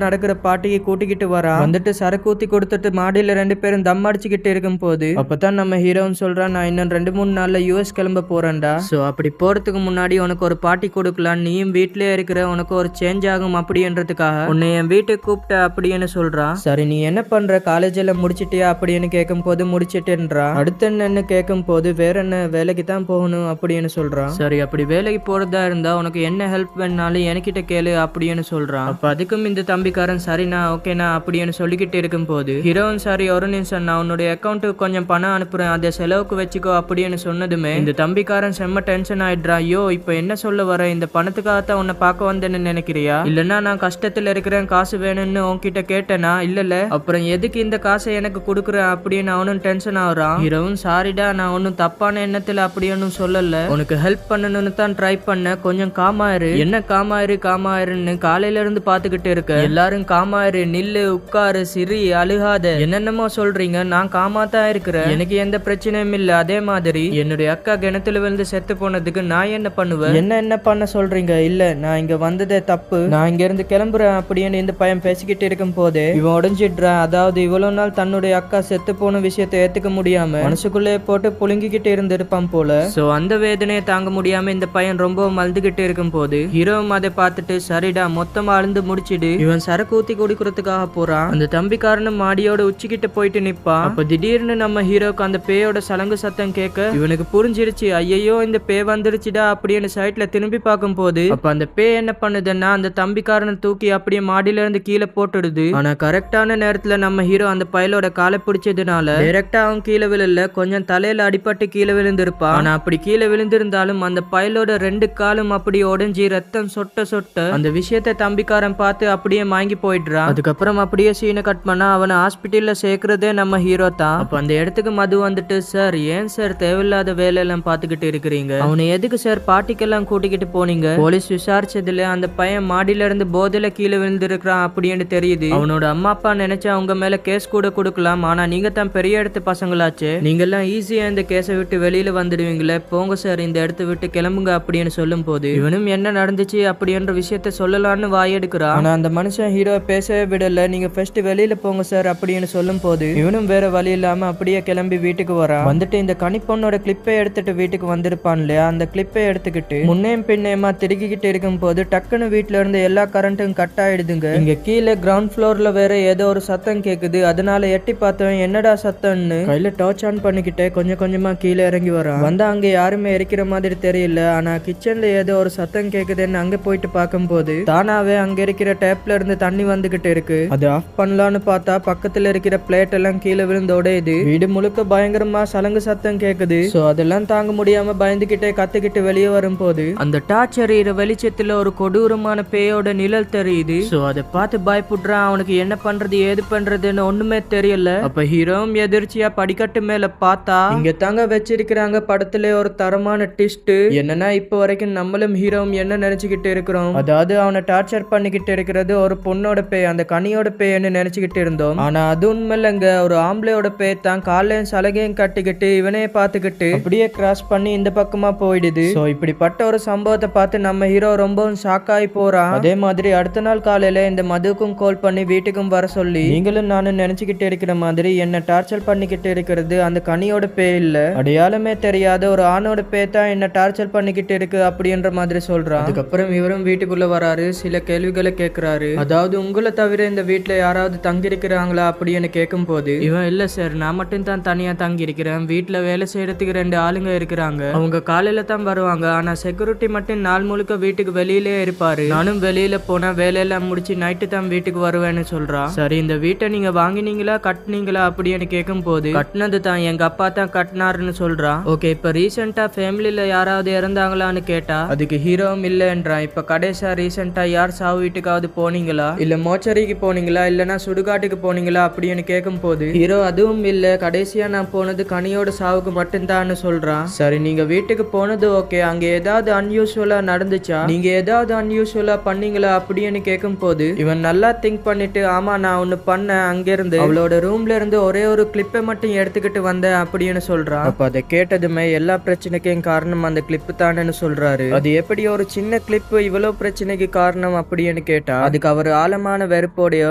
நடக்கிற பாட்டிக்கு கூட்டிக்கிட்டு வரான். வந்துட்டு சரக்கூத்தி கொடுத்துட்டு மாடியில 2 பேரும் தம் அடிச்சுக்கிட்டு இருக்கும் போது அப்பதான் நம்ம ஹீரோன்னு சொல்றான், நான் இன்னும் 2-3 நாள்ல யூஎஸ் கிளம்ப போறேன்டா, சோ அப்படி போறதுக்கு முன்னாடி உனக்கு ஒரு பாட்டி கொடுக்கலாம், நீயும் வீட்லயே வீட்லயே இருக்கிற உனக்கு ஒரு சேஞ்ச் ஆகும் அப்படின்றதுக்காக உன்னை என் வீட்டுக்கு கூப்பிட்ட அப்படின்னு சொல்றான். சரி நீ என்ன பண்ற, காலேஜ்ல முடிச்சிட்டியா அப்படின்னு கேட்கும் போது முடிச்சிட்டேன்றா. அடுத்து என்னன்னு கேட்கும் போது வேற என்ன, வேலைக்கு தான் போகணும் அப்படின்னு சொல்றான். சரி அப்படி வேலைக்கு போறதா இருந்தா உனக்கு என்ன ஹெல்ப் வேணாலும் என்கிட்ட கேளு அப்படின்னு சொல்றான். அப்ப அதுக்கும் இந்த தம்பிக்காரன் சரிண்ணா ஓகேண்ணா அப்படின்னு சொல்லிக்கிட்டு இருக்கும் போது ஹீரோவும் சரி ஒரு நிமிஷம் நான் உன்னுடைய அக்கௌண்ட்டுக்கு கொஞ்சம் பணம் அனுப்புறேன், அதை செலவுக்கு வச்சுக்கோ அப்படின்னு சொன்னதுமே இந்த தம்பிக்காரன் செம்ம டென்ஷன் ஆயிடுறா. ஐயோ இப்ப என்ன சொல்ல வர, இந்த பணத்துக்காகத்தான் உன்னை பார்க்க வந்தேன்னு நினைக்கிறியா, இல்லன்னா நான் கஷ்டத்துல இருக்கிறேன் காசு வேணும்னு உன்கிட்ட கேட்டேனா, இல்ல அப்புறம் எதுக்கு இந்த காசை எனக்கு கொடுக்குறேன் அப்படின்னு அவனும் டென்ஷன் ஆகுறான். ஹீரோவும் சாரிடா நான் ஒன்னும் தப்பான எண்ணத்துல அப்படி ஒன்னும் சொல்லல, உனக்கு ஹெல்ப் பண்ணணும்னு தான் ட்ரை பண்ண, கொஞ்சம் காமாயிரு. என்ன காமாயிருன்னு காலையில இருந்து பாத்துக்கிட்டு இருக்க, எல்லாரும் காமாயிரு, நில்லு, உட்காரு, சிரி, அழுகாத, என்னென்னமோ சொல்றீங்க, நான் காமா தான் இருக்கிறேன், எனக்கு எந்த பிரச்சனையும் இல்ல. அதே மாதிரி என்னுடைய அக்கா கிணத்துல விழுந்து செத்து போனதுக்கு நான் என்ன பண்ணுவேன், என்ன பண்ண சொல்றீங்க, இல்ல நான் இங்க வந்ததே தப்பு, நான் இங்க இருந்து கிளம்புறேன் அப்படின்னு இந்த பையன் பேசிக்கிட்டு இருக்கும் போதே இவன் உடஞ்சிடுறான். அதாவது இவ்வளவு நாள் தன்னுடைய அக்கா செத்து போன விஷயத்தை ஏத்துக்க முடியாம மனசுக்குள்ளே போட்டு புழுங்கிக்கிட்டு இருந்திருப்பான் போல. சோ அந்த வேதனையை தாங்க முடியாம இந்த பையன் ரொம்ப மல்துகிட்டு இருக்கும் போது ஹீரோவும் அதை பார்த்துட்டு சரிடா மொத்தமா அழுந்து முடிச்சிடு, இவன் சரக்கு ஊத்தி குடிக்கிறதுக்காக போறான். அந்த தம்பிக்காரனும் மாடியோட உச்சிக்கிட்ட போயிட்டு நிப்பான். அப்ப திடீர்னு நம்ம ஹீரோக்கு அந்த பேயோட சலங்கு சத்தம் கேட்க இவனுக்கு புரிஞ்சிருச்சு, ஐயோ இந்த பே வந்துருச்சுடா அப்படின்னு சைட்ல திரும்பி பார்க்கும் போது அப்ப அந்த பே என்ன பண்ணுதுன்னா அந்த தம்பிக்காரனை தூக்கி அப்படியே மாடியில இருந்து கீழே போட்டுடுது. ஆனா கரெக்டான நேரத்துல நம்ம ஹீரோ அந்த பயலோட காலை பிடிச்சதுனால டைரக்டா அவன் கீழே விழல, கொஞ்சம் தலையில அடிபட்டு கீழே விழுந்திருப்பான். ஆனா அப்படி கீழே விழுந்திருந்தாலும் அந்த பயலோட 2 காலும் அப்படி உடைஞ்சி ரத்தம் சொட்ட சொட்ட அந்த விஷயத்தை தம்பிக்காரன் பார்த்து அப்படியே வாங்கி போயிடுறான். அதுக்கப்புறம் அப்படியே சீனை கட் பண்ணா அவனை ஹாஸ்பிட்டல்ல சேர்க்கறதே நம்ம ஹீரோ தான். அப்ப அந்த இடத்துக்கு மது வந்துட்டு சார் ஏன் சார் தேவையில்லாத வேலையெல்லாம் பார்த்துக்கிட்டு இருக்கிறீங்க, அவனை எதுக்கு சார் பார்ட்டிக்கெல்லாம் கூட்டிக்கிட்டு போனீங்க, போலீஸ் விசாரிச்சதுல அந்த பையன் மாடியில இருந்து போதையில கீழே விழுந்திருக்கிறான் அப்படின்னு தெரியுது, அவனோட அம்மா அப்பா நினைச்சா அவங்க மேல கேஸ் கூட கொடுக்கலாம், ஆனா நீங்க தான் பெரிய இடத்து பசங்களாச்சு, நீங்க எல்லாம் ஈஸியா இந்த கேஸை விட்டு வெளியில வந்துடுவீங்களே, போங்க சார் இந்த இடத்த விட்டு கிளம்புங்க அப்படின்னு சொல்லும் போது இவனும் என்ன நடந்துச்சு அப்படின்ற விஷயத்த சொல்லலாம்னு வாயெடுக்கிறான். ஆனா அந்த மனுஷன் ஹீரோ பேசவே விடல, நீங்க ஃபர்ஸ்ட் வெளியில போங்க சார் அப்படின்னு சொல்லும் போது இவனும் வேற வழி இல்லாம அப்படியே கிளம்பி வீட்டுக்கு வரான். வந்துட்டு இந்த கணிப்பொண்ணோட கிளிப்பை எடுத்துட்டு வீட்டுக்கு வந்திருப்பான் இல்லையா, அந்த கிளிப்பை எடுத்துக்கிட்டு முன்னேம் பின்னேமா திருக்கிக்கிட்டு இருக்கும் போது டக்குன்னு வீட்டுல இருந்து எல்லா கரண்ட்டும் கட் ஆயிடுதுங்க. இங்க கீழே கிரவுண்ட் ஃப்ளோர்ல வேற ஏதோ ஒரு சத்தம் கேக்குது, அதனால எட்டி பார்த்தவன் என்னடா சத்தம்னு கையில டார்ச் ஆன் பண்ணிக்கிட்டே கொஞ்சம் கொஞ்சமா கீழே இறங்கி வரான். வந்தா அங்க யாருமே எரிக்கிற மாதிரி தெரியல, ஆனா கிச்சன்ல ஏதோ ஒரு சத்தம் கேக்குதுன்னு அங்க போயிட்டு பார்க்கும் போது தானாவே அங்க இருக்கிற டேப்ல இருந்து தண்ணி வந்துகிட்டு இருக்கு. அது ஆஃப் பண்ணலான்னு பார்த்தா பக்கத்துல இருக்கிற பிளேட் எல்லாம் கீழே விழுந்து உடையுது. வீடு முழுக்க பயங்கரமா சலங்கு சத்தம் கேக்குது. சோ அதெல்லாம் தாங்க முடியாம பயந்துகிட்டே கத்துக்கிட்டு வெளியே வரும் போது அந்த டார்ச் எறிகிற வெளிச்சத்துல ஒரு கொடூரமான பேயோட நிழல் தெரியுது. சோ அதை பார்த்து பயப்படுறான். அவனுக்கு என்ன பண்றது ஏது பண்றதுன்னு ஒண்ணுமே தெரியல. அப்ப ஹீரோவும் எதிர்ச்சியா படிக்கட்டு மேல பார்த்தா இங்க தாங்க வச்சிருக்கிறாங்க படத்துல ஒரு தரமான ட்விஸ்ட். என்னன்னா இப்ப வரைக்கும் நம்மளும் ஹீரோவும் என்ன நினைச்சுக்கிட்டு இருக்கிறோம், அதாவது அவனை டார்ச்சர் பண்ணிக்கிட்டு இருக்கிறது ஒரு பொண்ணோட பேய், அந்த கனியோட பேய்ன்னு நினைச்சுக்கிட்டு இருந்தோம். ஆனா அது உண்மை இல்லைங்க, ஒரு ஆம்பளையோட பேய் தான். காலையும் சலகையும் கட்டிக்கிட்டு இவனே பார்த்துக்கிட்டு அப்படியே கிராஸ் பண்ணி இந்த பக்கமா போயிடுது. சோ இப்படிப்பட்ட ஒரு சம்பவத்தை பார்த்து நம்ம ஹீரோ ரொம்பவும் ஷாக் ஆகி போறான். அதே மாதிரி அடுத்த நாள் காலையில இந்த மதுக்கும் கால் பண்ணி வீட்டுக்கும் வர சொல்லி நீங்களும் நானும் நினைச்சுக்கிட்டு இருக்கிற மாதிரி என்ன டார்ச்சர் பண்ணிக்கிட்டு இருக்கிறது அந்த கனியோட பேய் இல்ல, அடையாளமே தெரியாத ஒரு ஆணோட பேய் தான் என்ன டார்ச்சர் பண்ணிக்கிட்டு இருக்கு அப்படின்ற மாதிரி சொல்றான். அதுக்கப்புறம் இவரும் வீட்டுக்குள்ள வராரு, சில கேள்விகளை கேட்கிறாரு. அதாவது உங்களை தவிர இந்த வீட்டுல யாராவது தங்கி இருக்கிறாங்களா அப்படின்னு கேட்கும் போது இவன் இல்ல சார் நான் மட்டும் தான் தனியா தங்கி இருக்கிறேன், வீட்டுல வேலை செய்யறதுக்கு 2 ஆளுங்க இருக்கிறாங்க, அவங்க காலையில தான் வருவாங்க, ஆனா செக்யூரிட்டி மட்டும் நாள் முழுக்க வீட்டுக்கு வெளியிலே இருப்பாரு, நானும் வெளியில போனா வேலையெல்லாம் முடிச்சு நைட்டு தான் வீட்டுக்கு வருவேன்னு சொல்றான். சரி இந்த வீட்டை நீங்க வாங்கினீங்களா கட்டினீங்களா அப்படின்னு கேட்கும் போது கட்டினது தான், எங்க அப்பா தான் கட்டினாருன்னு சொல்றான். ஓகே இப்ப ரீசெண்டா ஃபேமிலியில யாராவது இறந்தாங்களான்னு கேட்டா அதுக்கு ஹீரோவும் இல்லைன்றான். இப்ப கடைசியா ரீசெண்டா யார் சாவு வீட்டுக்காவது போனீங்களா, இல்ல மோச்சரிக்கு போனீங்களா, இல்லனா சுடுகாட்டுக்கு போனீங்களா அப்படின்னு கேட்கும் போது ஹீரோ அதுவும் இல்ல, கடைசியா நான் போனது கனியோட சாவுக்கு மட்டும்தான் சொல்றான். சரி நீங்க வீட்டுக்கு போனது ஓகே, அங்க ஏதாவது அன்யூஸ்வலா நடந்துச்சா, நீங்க ஏதாவது அன்யூஸ்வலா பண்ணீங்களா அப்படின்னு கேட்கும் போது இவன் நல்லா திங்க் பண்ணிட்டு ஆமா நான் ஒண்ணு பண்ணேன், அங்கிருந்து அவளோட ரூம்ல இருந்து ஒரே ஒரு கிளிப்பை மட்டும் எடுத்துக்கிட்டு வந்தேன் அப்படின்னு சொல்றான். அப்ப அதை கேட்டதுமே எல்லா பிரச்சனைக்கும் காரணம் அந்த கிளிப்பு தானேன்னு சொல்றாரு. அது எப்படி ஒரு சின்ன கிளிப்பு இவ்வளவு பிரச்சனைக்கு காரணம் அப்படின்னு கேட்டா அதுக்கு அவர் ஆழமான வெறுப்போடையோ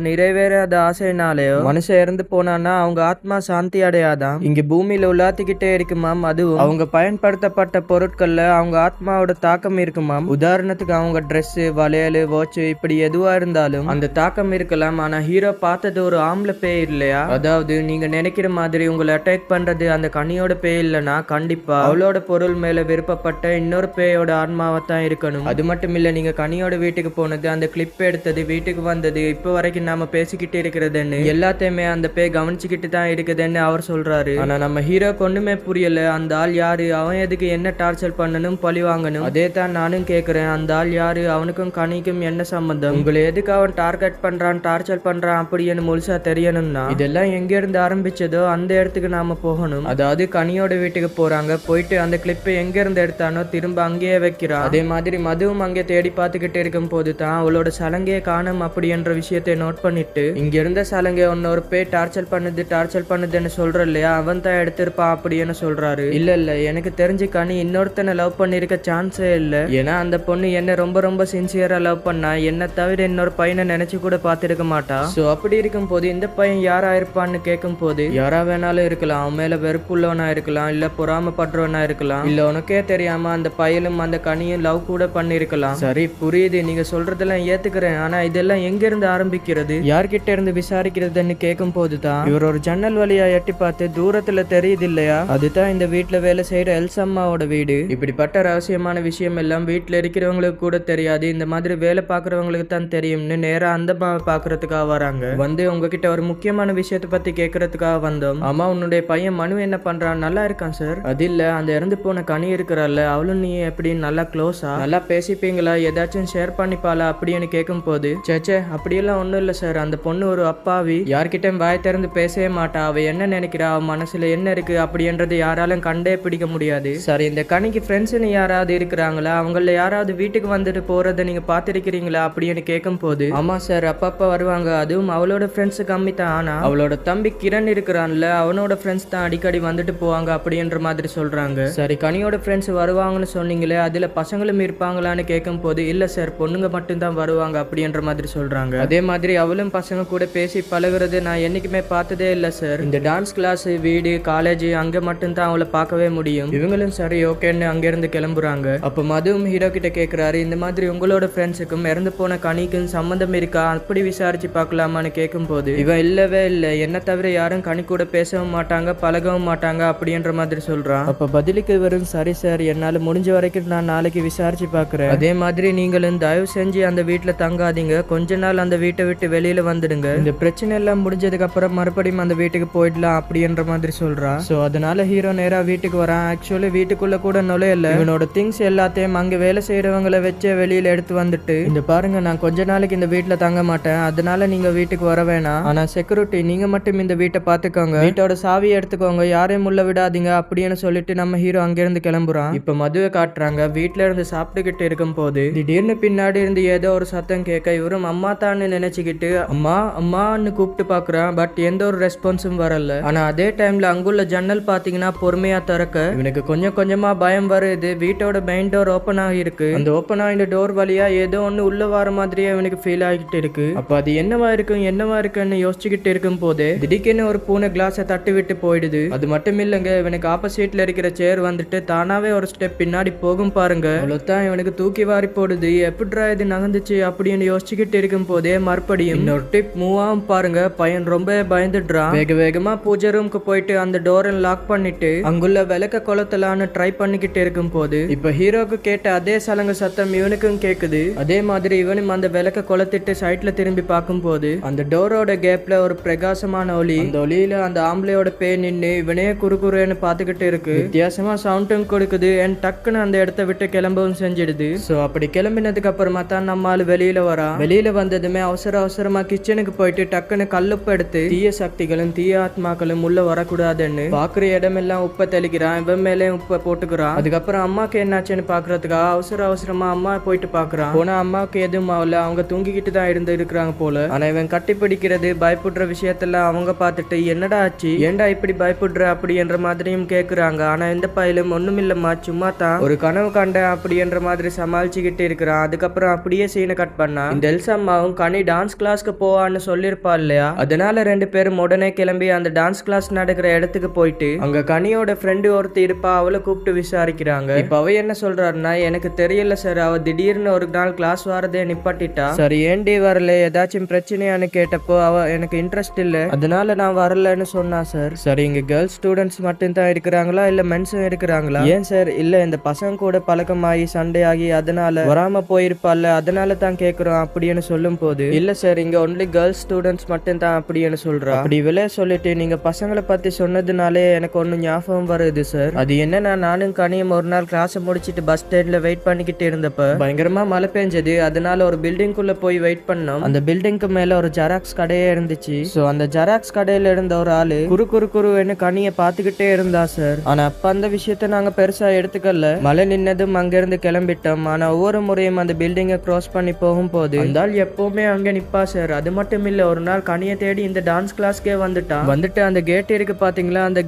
நிறைவேறாத ஆசைனாலேயோ மனுஷன் இறந்து போனான்னா அவங்க ஆத்மா சாந்தி அடையாதான், இங்க பூமியில உலாத்திக்கிட்டே இருக்குமாம், அதுவும் அவங்க பயன்படுத்தப்பட்ட பொருட்கள்ல அவங்க ஆத்மாவோட தாக்கம் இருக்குமாம். உதாரணத்துக்கு உதாரணத்துக்கு அவங்க ட்ரெஸ், வளையல், வாட்ச் இப்படி எதுவா இருந்தாலும் அந்த தாக்கம் இருக்கலாம். ஆனா ஹீரோ பார்த்தது ஒரு ஆம்பளை பேய் இல்லையா? அதாவது நீங்க நினைக்கிற மாதிரி உங்களை அட்டாக் பண்றது அந்த கனியோட பேய் இல்லைன்னா கண்டிப்பா அவளோட பொருள் மேல விருப்பப்பட்ட இன்னொரு பேயோட ஆன்மாவை தான் இருக்கணும். அது மட்டும் இல்ல, நீங்க கனியோட வீட்டுக்கு போனது, அந்த கிளிப் எடுத்தது, வீட்டுக்கு வந்தது, இப்ப வரைக்கும் நாம பேசிக்கிட்டு இருக்கிறதுன்னு எல்லாத்தையுமே அந்த பேய் கவனிச்சுக்கிட்டு தான் இருக்குதுன்னு அவர் சொல்றாரு. ஆனா நம்ம ஹீரோக்கு ஒண்ணுமே புரியல. அந்த ஆள் யாரு, அவன் எதுக்கு என்ன டார்ச்சர் பண்ணணும், பழி வாங்கணும்? அதே தான் நானும் கேக்குறேன். அந்த ஆள் யாரு, அவனுக்கும் கனிக்கும் என்ன சம்பந்தம்? உங்களை எதுக்கு அவன் டார்கெட் பண்றான், டார்ச்சர் பண்றான் அப்படின்னு முழுசா தெரியணும்னா இதெல்லாம் எங்க இருந்து ஆரம்பிச்சதோ அந்த இடத்துக்கு நாம போகணும். அதாவது கனியோட வீட்டுக்கு போறாங்க, போயிட்டு அந்த கிளிப்பை எங்க இருந்து எடுத்தானோ திரும்ப அங்கேயே வைக்கிறான். அதே மாதிரி மதுவும் அங்கே தேடி பார்த்துக்கிட்டு இருக்கும் போது தான் அவளோட சலங்கையை காணும் அப்படின்ற விஷயத்தை நோட் பண்ணிட்டு, இங்க இருந்த சலங்கை இன்னொரு பேய் டார்ச்சர் பண்ணுதுன்னு சொல்ற இல்லையா, அவன் தான் எடுத்திருப்பான் அப்படின்னு சொல்றாரு. இல்ல எனக்கு தெரிஞ்சு கனி இன்னொருத்தனை லவ் பண்ணிருக்க சான்ஸே இல்ல. ஏன்னா அந்த பொண்ணு என்ன ரொம்ப ரொம்ப சின்சியரா லவ் பண்ணா, என்ன தவிர இன்னொரு பையனை நினைச்சு கூட பார்த்திருக்க மாட்டா. சோ அப்படி இருக்கும் போது இந்த பையன் யாரா இருப்பான்னு கேட்கும் போது யாரா வேணாலும் இருக்கலாம். அவன் மேல வெறுப்புள்ளவனா இருக்கலாம், இல்ல பொறாமப்படுறவனா இருக்கலாம், இல்ல உனக்கே தெரியாம அந்த பையலும் அந்த கனியும் லவ் கூட பண்ணிருக்கலாம். சரி புரியுது, நீங்க சொல்றதெல்லாம் ஏத்துக்கிறேன். ஆனா இதெல்லாம் எங்க இருந்து ஆரம்பிக்கிறது, யார்கிட்ட இருந்து விசாரிக்கிறதுன்னு கேட்கும் போதுதான் இவர் ஒரு ஜன்னல் வழியா எட்டி பார்த்து தூரத்துல தெரியுது இல்லையா, அதுதான் இந்த வீட்டுல வேலை செய்யற எல்சம்மாவோட வீடு. இப்படிப்பட்ட ரகசியமான விஷயம் எல்லாம் வீட்டுல இருக்கிறவங்களுக்கு கூட தெரியாது, இந்த மாதிரி வேலை பாக்குறவங்களுக்கு தான் தெரியும்னு நேரா அந்த அம்மாவை பாக்குறதுக்காக வராங்க. வந்து உங்ககிட்ட ஒரு முக்கியமான விஷயத்தை பத்தி கேட்கறதுக்காக வந்தோம். ஆமா, உன்னுடைய பையன் மனு என்ன பண்றான்? நல்லா இருக்கான் சார். அது இல்ல, அந்த இறந்து போன கனி இருக்கிறாள், அவளும் நீ எப்படி நல்லா க்ளோஸா, நல்லா பேசிப்பீங்களா, ஏதாச்சும் ஷேர் பண்ணிப்பாளா அப்படின்னு கேட்கும் போது, சேச்சே அப்படியெல்லாம் ஒண்ணும் இல்ல சார், அந்த பொண்ணு ஒரு அப்பாவி, யார்கிட்ட வாய் திறந்து பேசவே மாட்டா, அவ என்ன நினைக்கிறா, அவ மனசுல என்ன இருக்கு அப்படின்றது யாராலும் கண்டே பிடிக்க முடியாது. சரி, இந்த கனிக்கு ஃப்ரெண்ட்ஸ்னு யாராவது இருக்கிறாங்களா, அவங்கள யாராவது வீட்டுக்கு வந்துட்டு போறதை நீங்க பாத்திருக்கிறீங்களா அப்படின்னு கேட்கும் போது, ஆமா சார் அப்பப்ப வருவாங்க, அதுவும் அவளோட ஃப்ரெண்ட்ஸ் கம்மி தான். ஆனா அவளோட தம்பி கிரண் இருக்கிறான்ல, அவனோட ஃப்ரெண்ட்ஸ் தான் அடிக்கடி வந்துட்டு போவாங்க அப்படின்ற மாதிரி சொல்றாங்க. சரி, கனியோட ஃப்ரெண்ட்ஸ் வருவாங்கன்னு சொன்னீங்களே, அதுல பசங்களும் இருப்பாங்களான்னு கேட்கும் போது, இல்ல சார் பொண்ணுங்க மட்டும்தான் வருவாங்க அப்படின்ற மாதிரி சொல்றாங்க. அதே மாதிரி அவளும் பசங்க கூட பேசி பழகுறது நான் என்னைக்குமே பார்த்ததே இல்ல சார். இந்த டான்ஸ் கிளாஸ், வீடு, காலேஜ் அங்க மட்டும்தான் அவளை பார்க்கவே முடியும். இவங்களும் சரி ஓகேன்னு அங்க இருந்து கிளம்புறாங்க. அப்ப மதுவும் ஹீரோ கிட்ட கேக்குறாரு, இந்த மாதிரி உங்களோட ஃப்ரெண்ட்ஸுக்கும் இறந்து போன கனிக்கும் சம்பந்தம் இருக்கா, அப்படி விசாரிச்சு பார்க்கலாமான்னு கேட்கும் போது, இவன் இல்லவே இல்லை, என்ன தவிர யாரும் கனி கூட பேசவும் மாட்டாங்க, பழகவும் மாட்டாங்க அப்படின்ற மாதிரி சொல்றான். அப்ப பதிலுக்கு வரும், சரி சார் என்னால முடிஞ்ச வரைக்கும் நான் நாளைக்கு விசாரிச்சு பாக்குறேன். அதே மாதிரி நீங்களும் தயவு செஞ்சு அந்த வீட்டுல தங்காதீங்க, கொஞ்ச நாள் அந்த வீட்டை விட்டு வெளியில வந்துடுங்க, இந்த பிரச்சனை எல்லாம் முடிஞ்சதுக்கு அப்புறம் மறுபடியும் அந்த வீட்டுக்கு போயிடலாம் அப்படின்ற மாதிரி சொல்றான். சோ அதனால ஹீரோ நேரா வீட்டுக்கு வரான். ஆக்சுவலி வீட்டுக்குள்ள கூட நுழையல, இவனோட திங்ஸ் எல்லாத்தையும் அங்க வேலை செய்யறவங்களை வச்சே வெளியில எடுத்து வந்துட்டு, இந்த பாருங்க நான் கொஞ்ச நாளைக்கு இந்த வீட்டுல தங்க மாட்டேன், அதனால நீங்க வீட்டுக்கு வர வேணாம், ஆனா செக்யூரிட்டி நீங்க மட்டும் இந்த வீட்டை பாத்துக்கோங்க, வீட்டோட சாவியை எடுத்துக்கோங்க, யாரையும் உள்ள விடாதீங்க அப்படின்னு சொல்லிட்டு நம்ம ஹீரோ அங்கிருந்து கிளம்புறான். இப்ப மதுவை காட்டுறாங்க. வீட்டுல இருந்து சாப்பிட்டுக்கிட்டு இருக்கும் போது திடீர்னு பின்னாடி இருந்து ஏதோ ஒரு சத்தம் கேட்க, இவரும் அம்மா தான்னு நினைச்சுக்கிட்டு அம்மா அம்மான்னு கூப்பிட்டு பாக்குறான். பட் எந்த ஒரு ரெஸ்பான்ஸும் வரல. ஆனா அதே டைம்ல அங்குள்ள ஜன்னல் பாத்தீங்கன்னா பொறுமையா திறக்க இவனுக்கு கொஞ்சம் கொஞ்சமா பயம் வருது. வீட்டோட மெயின் டோர் ஓபன் ஆகிருக்கு. அந்த ஓபன் ஆகிற டோர் வழியா ஏதோ ஒண்ணு உள்ள வர மாதிரியே இவனுக்கு ஃபீல் ஆகிட்டு இருக்கு. அப்ப அது என்னவா இருக்குன்னு யோசிச்சுக்கிட்டு இருக்கும் போது திடீர்னு ஒரு பூனை கிளாஸை தட்டி விட்டு போயிடுது. அது மட்டும் இல்லங்க, இவனுக்கு ஆப்போசிட்ல இருக்கிற சேர் வந்துட்டு தானாவே ஒரு ஸ்டெப் பின்னாடி போகும் பாருங்க. அவ்வளவுதான் இவனுக்கு தூக்கி வாரி போடுது. எப்படிடா இது நகர்ந்துச்சு அப்படின்னு யோசிச்சுக்கிட்டு இருக்கும் போதே மறுபடியும் இன்னொரு டிப் மூவ் ஆகும் பாருங்க. பையன் ரொம்ப பயந்துடுறான். வேக வேகமா பூஜை ரூமுக்கு போயிட்டு அந்த டோரை லாக் பண்ணிட்டு அங்குள்ள விளக்க கொளுத்தலான்னு ட்ரை பண்ணிக்கிட்டு இருக்கும் போது இப்ப ஹீரோக்கு கேட்ட அதே சலங்க சத்தம் இவனுக்கும் கேக்குது. அதே மாதிரி இவனும் அந்த விளக்க கொளுத்திட்டு சைட்ல திரும்பி பார்க்கும் போது அந்த டோரோட கேப்ல ஒரு பிரகாசமான ஒளி, அந்த ஒளியில அந்த ஆம்பளையோட பேர் நின்னு இவனே குறுகுறுன்னு பாத்துக்கிட்டு இருக்கு. வித்தியாசமா சவுண்டும் கொடுக்குது. அண்ட் டக்குன்னு அந்த இடத்த விட்டு கிளம்பவும் செஞ்சிடுது. சோ அப்படி கிளம்பினதுக்கு அப்புறமா தான் நம்ம ஆளு வெளியில வரா. வெளியில வந்ததுமே அவசரமா கிச்சனுக்கு போயிட்டு டக்குன்னு கல்லுப்பு எடுத்து தீய சக்திகளும் தீய ஆத்மாக்களும் உள்ள வரக்கூடாதுன்னு பாக்குற இடமெல்லாம் உப்பை தெளிக்கிறான். இவன் மேலே உப்பை போட்டுக்கிறான். அதுக்கப்புறம் அம்மாக்கு என்னாச்சுன்னு பாக்குறதுக்காக அவசரமா அம்மா போயிட்டு பாக்குறான். போனா அம்மாவுக்கு எதுவும் ஆகல, அவங்க தூங்கிக்கிட்டு தான் இருக்கிறாங்க போல. ஆனா இவன் கட்டி பிடிக்கிறது பயப்படுற விஷயத்தெல்லாம் அவங்க பார்த்துட்டு என்னடா ஆச்சு, ஏண்டா இப்படி பயப்படுற அப்படின்ற மாதிரியும் கேக்குறாங்க. ஆனா இந்த பையலும் ஒண்ணுமில்லம்மா, சும்மா தான் ஒரு கனவு கண்டேன் அப்படின்ற மாதிரி சமாளிச்சுக்கிட்டு இருக்கிறான். அதுக்கப்புறம் அப்படியே சீனை கட் பண்ணா இந்த எல்சம்மாவும் கனி டான்ஸ் கிளாஸ்க்கு போவான்னு சொல்லிருப்பா இல்லையா, அதனால ரெண்டு பேரும் உடனே கிளம்பி அந்த டான்ஸ் கிளாஸ் நடக்கிற இடத்துக்கு போயிட்டு அங்க கனியோட ஃப்ரெண்டு ஒருத்தி இருப்பா, அவளை கூப்பிட்டு விசாரிக்கிறாங்க. இப்ப அவ என்ன சொல்றாருன்னா, எனக்கு தெரியல சார், சார் அவ திடீர்னு ஒரு நாள் கிளாஸ் வரதே நிப்பாட்டிட்டா. சரி ஏன்டி வரல, ஏதாச்சும் பிரச்சனையான்னு கேட்டப்போ அவ எனக்கு இன்ட்ரெஸ்ட் இல்ல அதனால நான் வரலன்னு சொன்னா சார். சரி இங்க கேர்ள்ஸ் ஸ்டூடெண்ட்ஸ் மட்டும் தான் இருக்கிறாங்களா இல்ல மென்ஸும் இருக்கிறாங்களா? ஏன் சார் இல்ல இந்த பசங்க கூட பழக்கமாகி சண்டை ஆகி அதனால வராம போயிருப்பால அதனால தான் கேக்குறோம் அப்படின்னு சொல்லும் போது இல்ல சார் இங்க ஒன்லி கேர்ள்ஸ் ஸ்டூடெண்ட்ஸ் மட்டும் தான் அப்படின்னு சொல்றா. அப்படி விளைய சொல்லிட்டு நீங்க பசங்களை பத்தி சொன்னதுனாலே எனக்கு ஒண்ணு ஞாபகம் வருது சார். அது என்னன்னா நானும் கனியும் ஒரு நாள் கிளாஸ் முடிச்சிட்டு பஸ் ஸ்டாண்ட்ல வெயிட் பண்ணிக்கிட்டு இருந்தப்ப பயங்கரமா மழை பெஞ்சது. அதனால ஒரு பில்டிங் குள்ள போய் வெயிட் பண்ணோம். அந்த பில்டிங்க்கு மேல ஒரு ஜெராக்ஸ் கடையே இருந்துச்சு. சோ அந்த ஜெராக்ஸ் கடையில இருந்த ஒரு ஆளு குறு குறு குருன்னு கனிய பாத்துக்கிட்டே இருந்தா சார். ஆனா அப்ப அந்த விஷயத்த நாங்க பெருசா எடுத்துக்கல. மழை நின்னதும் அங்க இருந்து கிளம்பிட்டோம். ஆனா ஒவ்வொரு முறையும் அந்த பில்டிங்கை கிராஸ் பண்ணி போகும்போது அந்த ஆள் எப்பவுமே அங்க நிப்பா சார். அது மட்டும் இல்ல ஒரு நாள் கனிய தேடி இந்த டான்ஸ் கிளாஸ்க்கே வந்துட்டு அந்த கேட் இருக்கு பாத்தீங்களா, அந்த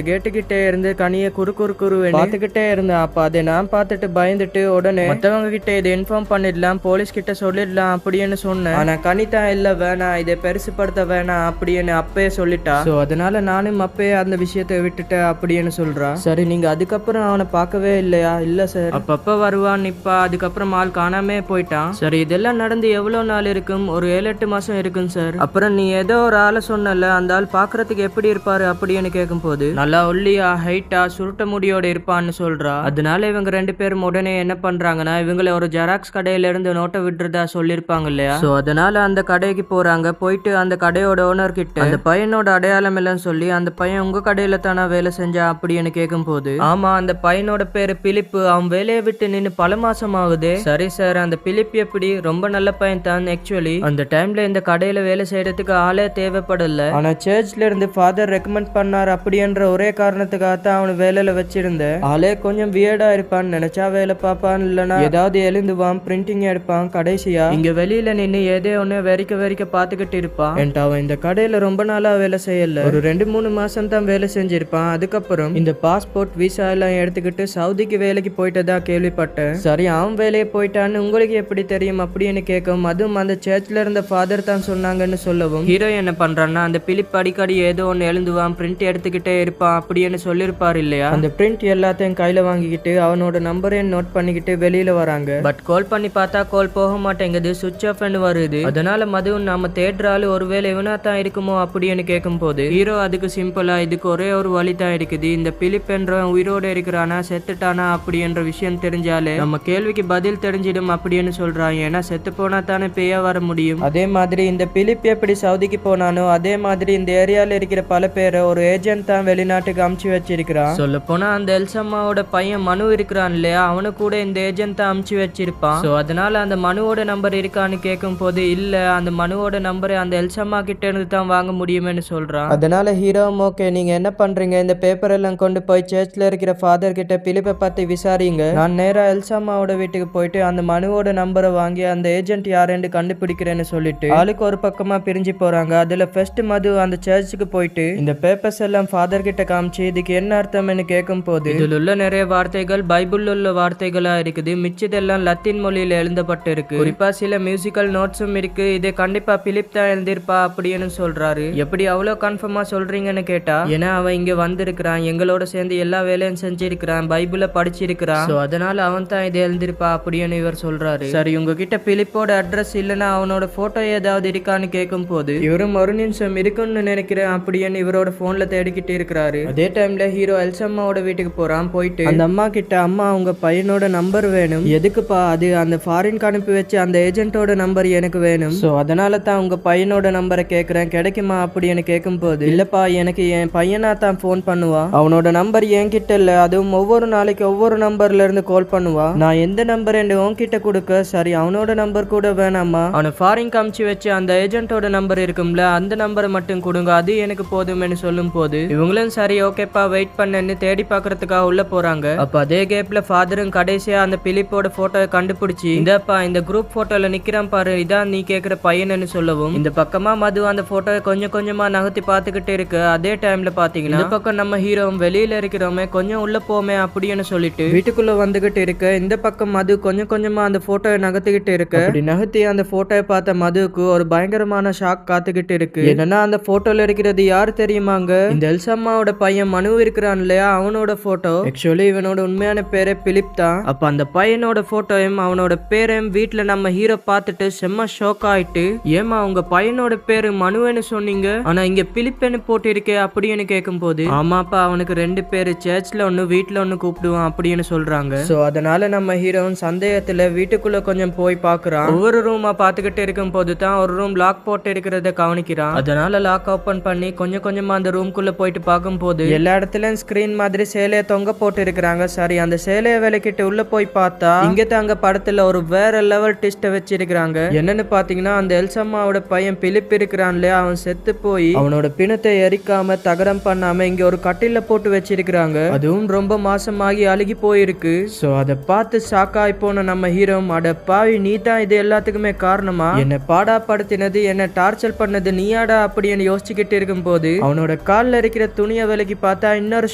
கேட்டு கிட்டே இருந்து கனிய குறு குறு குருன்னு பாத்துக்கிட்டே இருந்தேன். அப்ப அதை நான் பார்த்துட்டு பயந்துட்டு உடனே மத்தவங்க கிட்ட இதை இன்ஃபார்ம் பண்ணிடலாம், போலீஸ் கிட்ட சொல்லிடலாம் அப்படின்னு சொன்னேன். ஆனா கனிதா இல்ல வேணாம் இதை பெருசுப்படுத்த வேணாம் அப்படின்னு அப்பயே சொல்லிட்டா. சோ அதனால நானும் அப்பயே அந்த விஷயத்தை விட்டுட்டேன் அப்படின்னு சொல்றா. சரி நீங்க அதுக்கப்புறம் அவனை பார்க்கவே இல்லையா? இல்ல சார் அப்பப்ப வருவான் நிப்பா, அதுக்கப்புறம் ஆள் காணாமே போயிட்டான். சரி இதெல்லாம் நடந்து எவ்வளவு நாள் இருக்கும்? ஒரு 7-8 மாசம் இருக்கும் சார். அப்புறம் நீ ஏதோ ஒரு ஆளை சொன்னல, அந்த ஆள் பாக்குறதுக்கு எப்படி இருப்பாரு அப்படின்னு கேட்கும் போது நல்லா ஒல்லியா ஹைட்டா சுருட்ட முடியோட இருப்பான்னு சொல்றா. அதனால இவங்க 2 பேரும் உடனே என்ன பண்றாங்கன்னா இவங்களை ஒரு ஜெராக்ஸ் கடையில இருந்து நோட்டை விடுறதா சொல்லிருப்பாங்க இல்லையா. சோ அதனால அந்த கடைக்கு போறாங்க. போயிட்டு அந்த கடையோட ஓனர் கிட்ட அந்த பையனோட அடையாளம் எல்லாம் சொல்லி அந்த பையன் உங்க கடையில தானா வேலை செஞ்சா அப்படின்னு கேட்கும் போது ஆமா அந்த பையனோட பேரு பிலிப், அவன் வேலையை விட்டு நின்னு பல மாசம் ஆகுது. சரி சார் அந்த பிலிப் எப்படி? ரொம்ப நல்ல பையன் தான். ஆக்சுவலி அந்த டைம்ல இந்த கடையில வேலை செய்யறதுக்கு ஆளே தேவைப்படல. ஆனா சர்ச்ல இருந்து ஃபாதர் ரெக்கமெண்ட் பண்ணார் அப்படின்ற ஒரே காரணத்துக்காக தான் அவனு வேலையில வச்சிருந்த. ஆளே கொஞ்சம் வியர்டா இருப்பான், நினைச்சா வேலை பார்ப்பான், இல்லனா ஏதாவது எழுந்துவான், பிரிண்டிங் எடுப்பான். கடைசியா இங்க வெளியில நின்னு ஏதோ ஒண்ணு வெறிக்க பாத்துக்கிட்டு இருப்பான். அவன் இந்த கடையில ரொம்ப நாளா வேலை செய்யல, ஒரு 2-3 மாசம் தான் வேலை செஞ்சிருப்பான். அதுக்கப்புறம் இந்த பாஸ்போர்ட் விசா எல்லாம் எடுத்துக்கிட்டு சவுதிக்கு வேலைக்கு போயிட்டதா கேள்விப்பட்டேன். சரி அவன் வேலையை போயிட்டான்னு உங்களுக்கு எப்படி தெரியும் அப்படின்னு கேட்கும். அதுவும் அந்த சர்ச்ல இருந்த ஃபாதர் தான் சொன்னாங்கன்னு சொல்லவும் ஹீரோ என்ன பண்றான்னா அந்த பிலிப் அடிக்கடி ஏதோ ஒன்னு எழுந்துவான், பிரிண்ட் எடுத்துக்கிட்டே இருப்பான் அப்படின்னு சொல்லிருப்பாரு இல்லையா. அந்த பிரிண்ட் எல்லாத்தையும் கையில வாங்கிக்கிட்டு அவனோட நம்பரையும் நோட் பண்ணிக்கிட்டு வெளியில வராங்க. பட் கால் பண்ணி பார்த்தா கால் போக மாட்டேங்குது, சுவிட்ச் ஆஃப் வருது. அதனால மதுவும் நாம தேடுறாள் ஒருவேளை இவனா தான் இருக்குமோ அப்படின்னு கேட்கும் போது ஹீரோ அதுக்கு சிம்பிளா இதுக்கு ஒரே ஒரு வழி தான் இருக்குது. இந்த பிலிப் என்றவன் உயிரோட இருக்கிறானா செத்துட்டானா அப்படின்ற விஷயம் தெரிஞ்சாலே நம்ம கேள்விக்கு பதில் தெரிஞ்சிடும் அப்படின்னு சொல்றான். ஏன்னா செத்து போனா தானே பேயா வர முடியும். அதே மாதிரி இந்த பிலிப் எப்படி சவுதிக்கு போனானோ அதே மாதிரி இந்த ஏரியால இருக்கிற பல பேரை ஒரு ஏஜென்ட் தான் வெளிநாட்டுக்கு அமுச்சு வச்சிருக்கிறான். சொல்ல போனா அந்த எல்சம்மாவோட பையன் மனு இருக்கிறான் இல்லையா, அவனு கூட இந்த ஏஜென்ட் தான் அமுச்சு வச்சிருப்பான். சோ அதனால அந்த மனுவோட நம்பர் இருக்கான்னு கேட்கும் போது இல்ல அந்த மனுவோட நம்பரை அந்த எல்சம்மா கிட்ட இருந்து தான் வாங்க முடியும்னு சொல்றான். அதனால ஹீரோ ஓகே நீங்க என்ன பண்றீங்க, இந்த பேப்பர் எல்லாம் கொண்டு போய் சர்ச்ல இருக்கிற ஃபாதர் கிட்ட பிலிப்பை பத்தி விசாரிங்க, நான் நேரா எல்சம்மாவோட வீட்டுக்கு போயிட்டு அந்த மனுவோட நம்பரை வாங்கி அந்த ஏஜென்ட் யாருன்னு கண்டுபிடிக்கிறேன்னு சொல்லிட்டு ஆளுக்கு ஒரு பக்கமா பிரிஞ்சு போறாங்க. அதுல ஃபர்ஸ்ட் மது அந்த சர்ச்சுக்கு போயிட்டு இந்த பேப்பர்ஸ் எல்லாம் ஃபாதர் கிட்ட காமிச்சு இதுக்கு என்ன அர்த்தம்னு கேட்கும் போது இதுல உள்ள நிறைய வார்த்தைகள் பைபிள் உள்ள வார்த்தைகளா இருக்குது, மிச்சதெல்லாம் லத்தீன் மொழியில எழுதப்பட்டு இருக்கு, குறிப்பா சில மியூசிக்கல் நோட்ஸும் இருக்கு, இதை கண்டிப்பா பிலிப் தான் எழுதிருப்பா அப்படின்னு சொல்றாரு. எப்படி அவ்வளவு கன்ஃபார்மா சொல்றீங்கன்னு கேட்டா ஏன்னா அவன் இங்க வந்திருக்கிறான், எங்களோட சேர்ந்து எல்லா வேலையும் செஞ்சிருக்கிறான், பைபிள படிச்சிருக்கிறான், சோ அதனால அவன் தான் இதை எழுதிருப்பா அப்படின்னு இவர் சொல்றாரு. சரி உங்ககிட்ட பிலிப்போட அட்ரஸ் இல்லனா அவனோட போட்டோ ஏதாவது இருக்கான்னு கேட்கும் போது இவரும் ஒரு நிமிஷம் இருக்குன்னு நினைக்கிறேன் அப்படின்னு இவரோட போன்ல தேடிக்கிட்டு இருக்கிறாரு. அதே டைம்ல ஹீரோ எல்சம்மாவோட வீட்டுக்கு போறான். போயிட்டு அந்த அம்மா கிட்ட அம்மா உங்க பையனோட நம்பர் வேணும். எதுக்குப்பா? அது அந்த ஃபாரின் அனுப்பி வச்சு அந்த ஏஜென்ட்டோட நம்பர் எனக்கு வேணும், சோ அதனால தான் உங்க பையனோட நம்பரை கேக்குறேன், கிடைக்குமா அப்படின்னு கேட்கும் போது இல்லப்பா எனக்கு என் பையனா தான் போன் பண்ணுவா, அவனோட நம்பர் என்கிட்ட இல்ல, அதுவும் ஒவ்வொரு நாளைக்கு ஒவ்வொரு நம்பர்ல இருந்து கால் பண்ணுவா, நான் எந்த நம்பர் உன்கிட்ட கொடுக்க. சரி அவனோட நம்பர் கூட வேணாமா, அவனை ஃபாரின் காமிச்சு வச்சு அந்த ஏஜென்ட்டோட நம்பர் இருக்கும்ல அந்த நம்பரை மட்டும் கொடுங்க, அது எனக்கு போதும்னு சொல்லும் போது இவங்களும் சரி ஓகேப்பா வெயிட் பண்ணு தேடி பாக்குறதுக்காக உள்ள போறாங்க. அப்ப அதே கேப்ல ஃபாதரும் கடைசியா அந்த பிலிப்போட போட்டோவை கண்டுபிடிச்சு இந்தப்பா இந்த குரூப் போட்டோல நிக்கிறான் பாரு, இதான் நீ கேக்குற பையன்னு சொல்லவும் இந்த பக்கமா மது அந்த போட்டோவை கொஞ்சம் கொஞ்சமா நகர்த்தி பாத்துக்கிட்டு இருக்கு. அதே டைம்ல பாத்தீங்கன்னா இந்த பக்கம் நம்ம ஹீரோ வெளியில இருக்கிறோமே கொஞ்சம் உள்ள போமே அப்படின்னு சொல்லிட்டு வீட்டுக்குள்ள வந்துகிட்டு இருக்கு. இந்த பக்கம் மது கொஞ்சம் கொஞ்சமா அந்த போட்டோவை நகர்த்திக்கிட்டு இருக்கு. அப்படி நகர்த்தி அந்த போட்டோவை பார்த்த மதுவுக்கு ஒரு பயங்கரமான ஷாக் காத்துக்கிட்டு இருக்கு. என்னன்னா அந்த போட்டோல இருக்கிறது யாரு தெரியுமாங்க, இந்த எல்சம்மாவோட பையன் மனு இருக்கிறான் இல்லையா அவனோட போட்டோ. ஆக்சுவலி இவனோட உண்மையான பேரே பிலிப் தான். அப்ப அந்த பையனோட போட்டோயும் அவனோட பேரையும் வீட்டுல நம்ம ஹீரோ பார்த்துட்டு செம்ம ஷோக் ஆயிட்டு, ஏமா உங்க பையனோட பேரு மனுவன்னு சொன்னீங்க, ஆனா இங்க பிலிப்பேன்னு போட்டிருக்கே அப்படின்னு கேட்கும் போது, ஆமாப்பா அவனுக்கு 2 பேரு, சர்ச்ல ஒண்ணு வீட்டுல ஒண்ணு கூப்பிடுவான் அப்படின்னு சொல்றாங்க. சோ அதனால நம்ம ஹீரோவும் சந்தேகத்துல வீட்டுக்குள்ள கொஞ்சம் போய் பாக்குறான். ஒவ்வொரு ரூமா பாத்துக்கிட்டு இருக்கும் போது தான் ஒரு ரூம் லாக் போட்டு இருக்கிறத கவனிக்கிறான். அதனால லாக் ஓபன் பண்ணி கொஞ்சம் கொஞ்சமா அந்த ரூம்குள்ள போயிட்டு பார்க்கும் போது எல்லா இடத்துலயும் ஸ்கிரீன் மாதிரி சேலைய தொங்க போட்டு இருக்கிறாங்க. சரி, அந்த சேலைய விலக்கிட்டு உள்ள போய் பார்த்தா இங்க தாங்க படத்துல ஒரு வேற லெவல் ட்விஸ்ட வச்சிருக்காங்க. என்னன்னு பாத்தீங்கன்னா, அந்த எல்சம்மாவோட பையன் பிலிப் இருக்கிறான்ல, அவன் செத்து போய் அவனோட பிணத்தை எரிக்காம தகரம் பண்ணாம இங்க ஒரு கட்டில போட்டு வச்சிருக்காங்க. அதுவும் ரொம்ப மாசமாகி அழுகி போயிருக்கு. சோ அதை பார்த்து ஷாக்காய் போன நம்ம ஹீரோ, அட பாவி நீ தான் இது எல்லாத்துக்குமே காரணமா, என்ன பாடாப்படுத்தினது, என்ன டார்ச்சர் பண்ணது நீயாடா அப்படின்னு யோசிச்சுக்கிட்டு இருக்கும் போது அவனோட கால்ல இருக்கிற துணியை விலகி பார்த்தா இன்னொரு